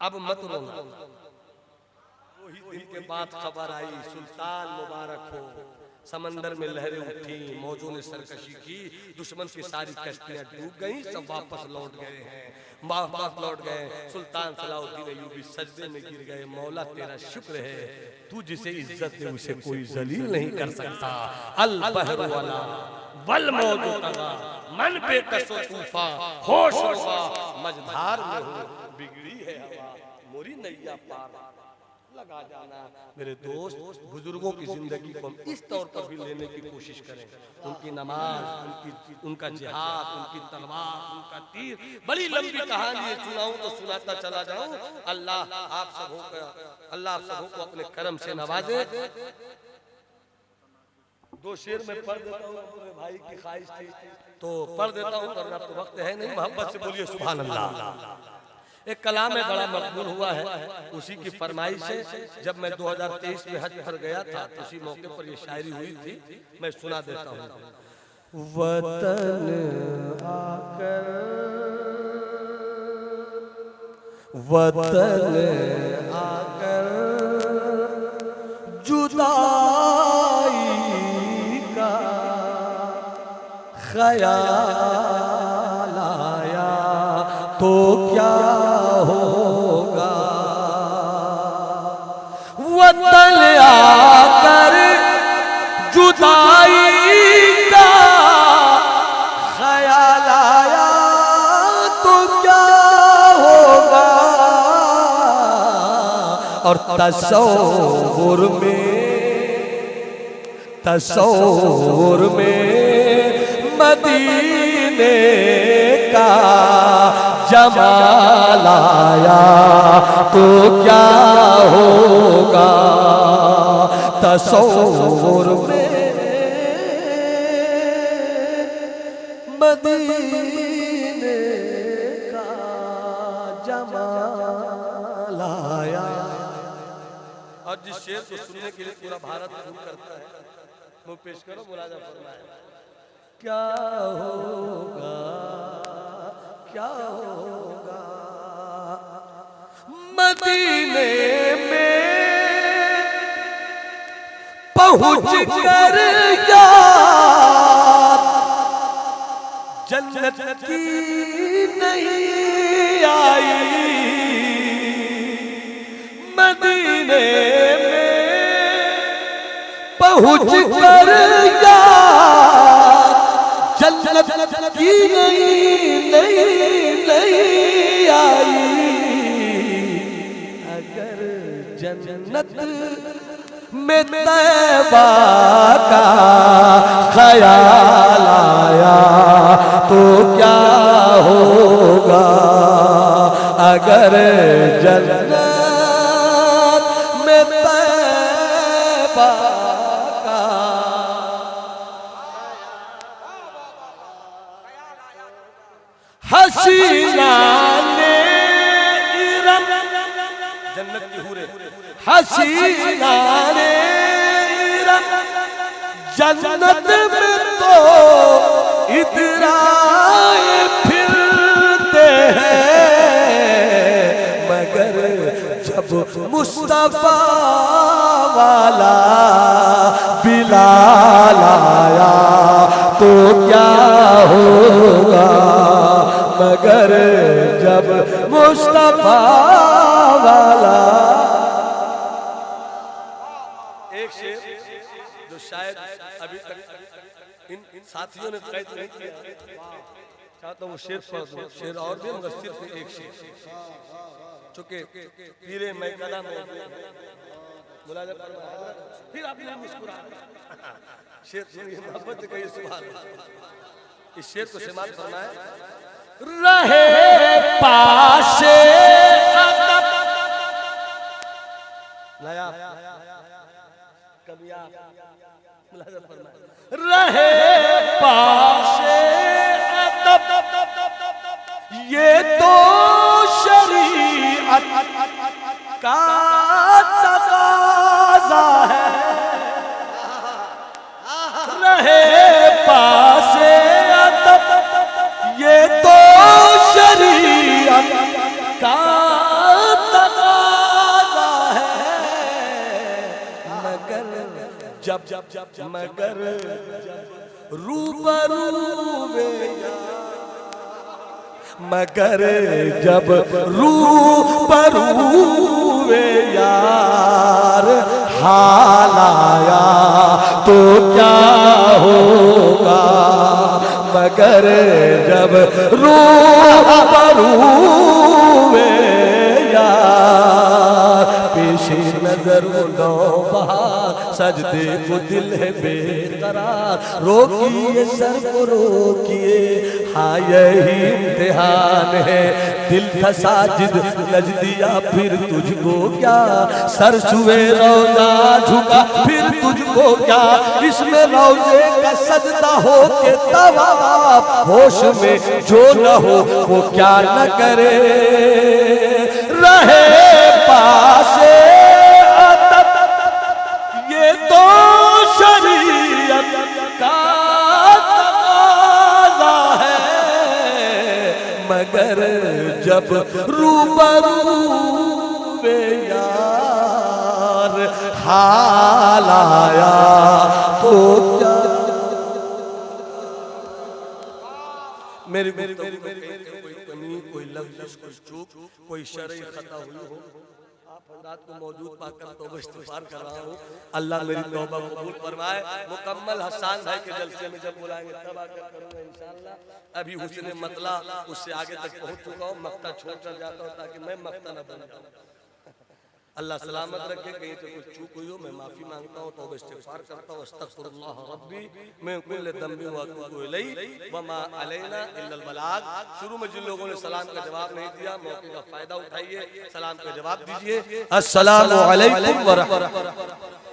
अब मत रोना। वही दिन के बाद खबर आई सुल्तान मुबारक हो, समंदर में लहरें उठी, मौजों ने सरकशी की, दुश्मन की सारी कश्तियां डूब गईं, सब वापस लौट गए हैं, वापस लौट गए। सुल्तान सलाउद्दीन अय्यूबी सजदे में गिर गए, मौला तेरा शुक्र है, तू जिसे इज्जत दे उसे कोई जलील नहीं कर सकता। अल बहर वाला वल मौजू तगा मन पे कसो तूफा होश हुआ मझधार में हो, बिगड़ी है हवा मोरी नैया पार लगा जाना। मेरे दोस्त, बुजुर्गों की जिंदगी को हम इस तौर पर भी लेने की कोशिश करें। उनकी नमाज, उनका जिहाद, उनकी तलवार, उनका तीर, बड़ी लंबी कहानी सुनाऊं तो सुनाता चला जाऊं। अल्लाह आप सबों को अपने करम से नवाजे। 2 शेर में पढ़ देता हूँ, अपने भाई की ख्वाहिश थी तो पढ़ देता हूँ, वरना तो वक्त है नहीं। मोहब्बत से बोलिए सुभान अल्लाह। एक कलाम में बड़ा मकबूल हुआ है, उसी की फरमाइश से जब मैं 2023 में हज पर गया था तो उसी मौके पर ये शायरी हुई थी, मैं सुना देता हूँ। वतन आकर जुदाई का ख्याल आया तो क्या होगा। वतन आकर जुदाई का ख्याल आया तो क्या होगा। और तसव्वुर में मदीने का जमाल आया तो क्या होगा। तसव्वुर में मदीने का जमाल आया। और जिस शेर को सुनने के लिए पूरा भारत घूम करता है, वो पेश करो मुलाजा फरमाए। क्या होगा, क्या होगा मदीने में पहुंच कर याद जन्नत की नहीं आई। मदीने में पहुंच कर याद जन्नत की नहीं आई। अगर जन्नत में तैबा का ख्याल आया तो क्या होगा। अगर जन्नत में तैबा का हसीना ने इरम जन्नत की हूरें हसीना ने इरम जन्नत में तो इतराए फिरते हैं। मगर जब मुस्तफा वाला बिलाल आया तो क्या होगा। मगर जब मुस्तफा वाला। एक शेर जो शायद अभी तक इन साथियों ने कैद नहीं किया। चाहता हूँ शेर पढ़ दूं, शेर और भी मगर सिर्फ एक शेर, चूंकि पीरे मैकला में मुलाज़ा फरमाया, फिर आपने मुस्कुरा शेर सुनिए, मोहब्बत से कहिए सुभान अल्लाह। इस शेर को समाप्त फरमाए, रहे पाशे अदब नया कभी आप मुलाज़ा फरमाए, रहे पाशे अदब ये तो शरीअत का तकाज़ा है, रहे पाशे अदब ये तो शरीअत का तकाज़ा है, मगर रूबरू मगर जब रूबरू यार हाल आया तो क्या होगा, मगर जब रूबरू यार पेशे नजर सजदे को दिल है बेकरार, रोकिए सर को रोकिए, हाँ यही इम्तिहान है, दिल था साजिद नजदिया फिर तुझको क्या, सर छुए रोजा झुका फिर तुझको क्या, इसमें रोजे का सजदा हो के तवाफ, होश में जो न हो वो क्या न करे, रहे पासे अदब ये तो शरीयत का तकाज़ा है, मगर जब रूबरू यार हाल आया तो क्या। मेरी कोई कमी, कोई लफ्ज़, कोई चूक, कोई शरई खता हुई हो, आप रात को मौजूद पाकर तौबा इस्तिग़फ़ार कर रहा हूँ, अल्लाह मेरी तौबा कबूल फरमाए। मुकम्मल हसन भाई के जलसे में जब बुलाएंगे तब आकर करूँगा इंशाअल्लाह। अभी हुस्न मतला उससे आगे तक पहुँच चुका हूँ, मक्ता छोड़ कर जाता हूँ ताकि मैं मक्ता न बन जाऊँ। अल्लाह सलामत रखे, कहीं से कुछ चूक हुई हो मैं माफ़ी मांगता हूँ, तौबा इस्तिग़फ़ार करता हूँ, अस्तग़फ़िरुल्लाह रब्बी मिन कुल्लि ज़ंबिन व अतूबु इलैहि व मा अलैना इल्लल बलाग। शुरू में जिन लोगों ने सलाम का जवाब नहीं दिया, मौके का फ़ायदा उठाइए, सलाम का जवाब दीजिए। अस्सलामु अलैकुम व रहमतुल्लाह।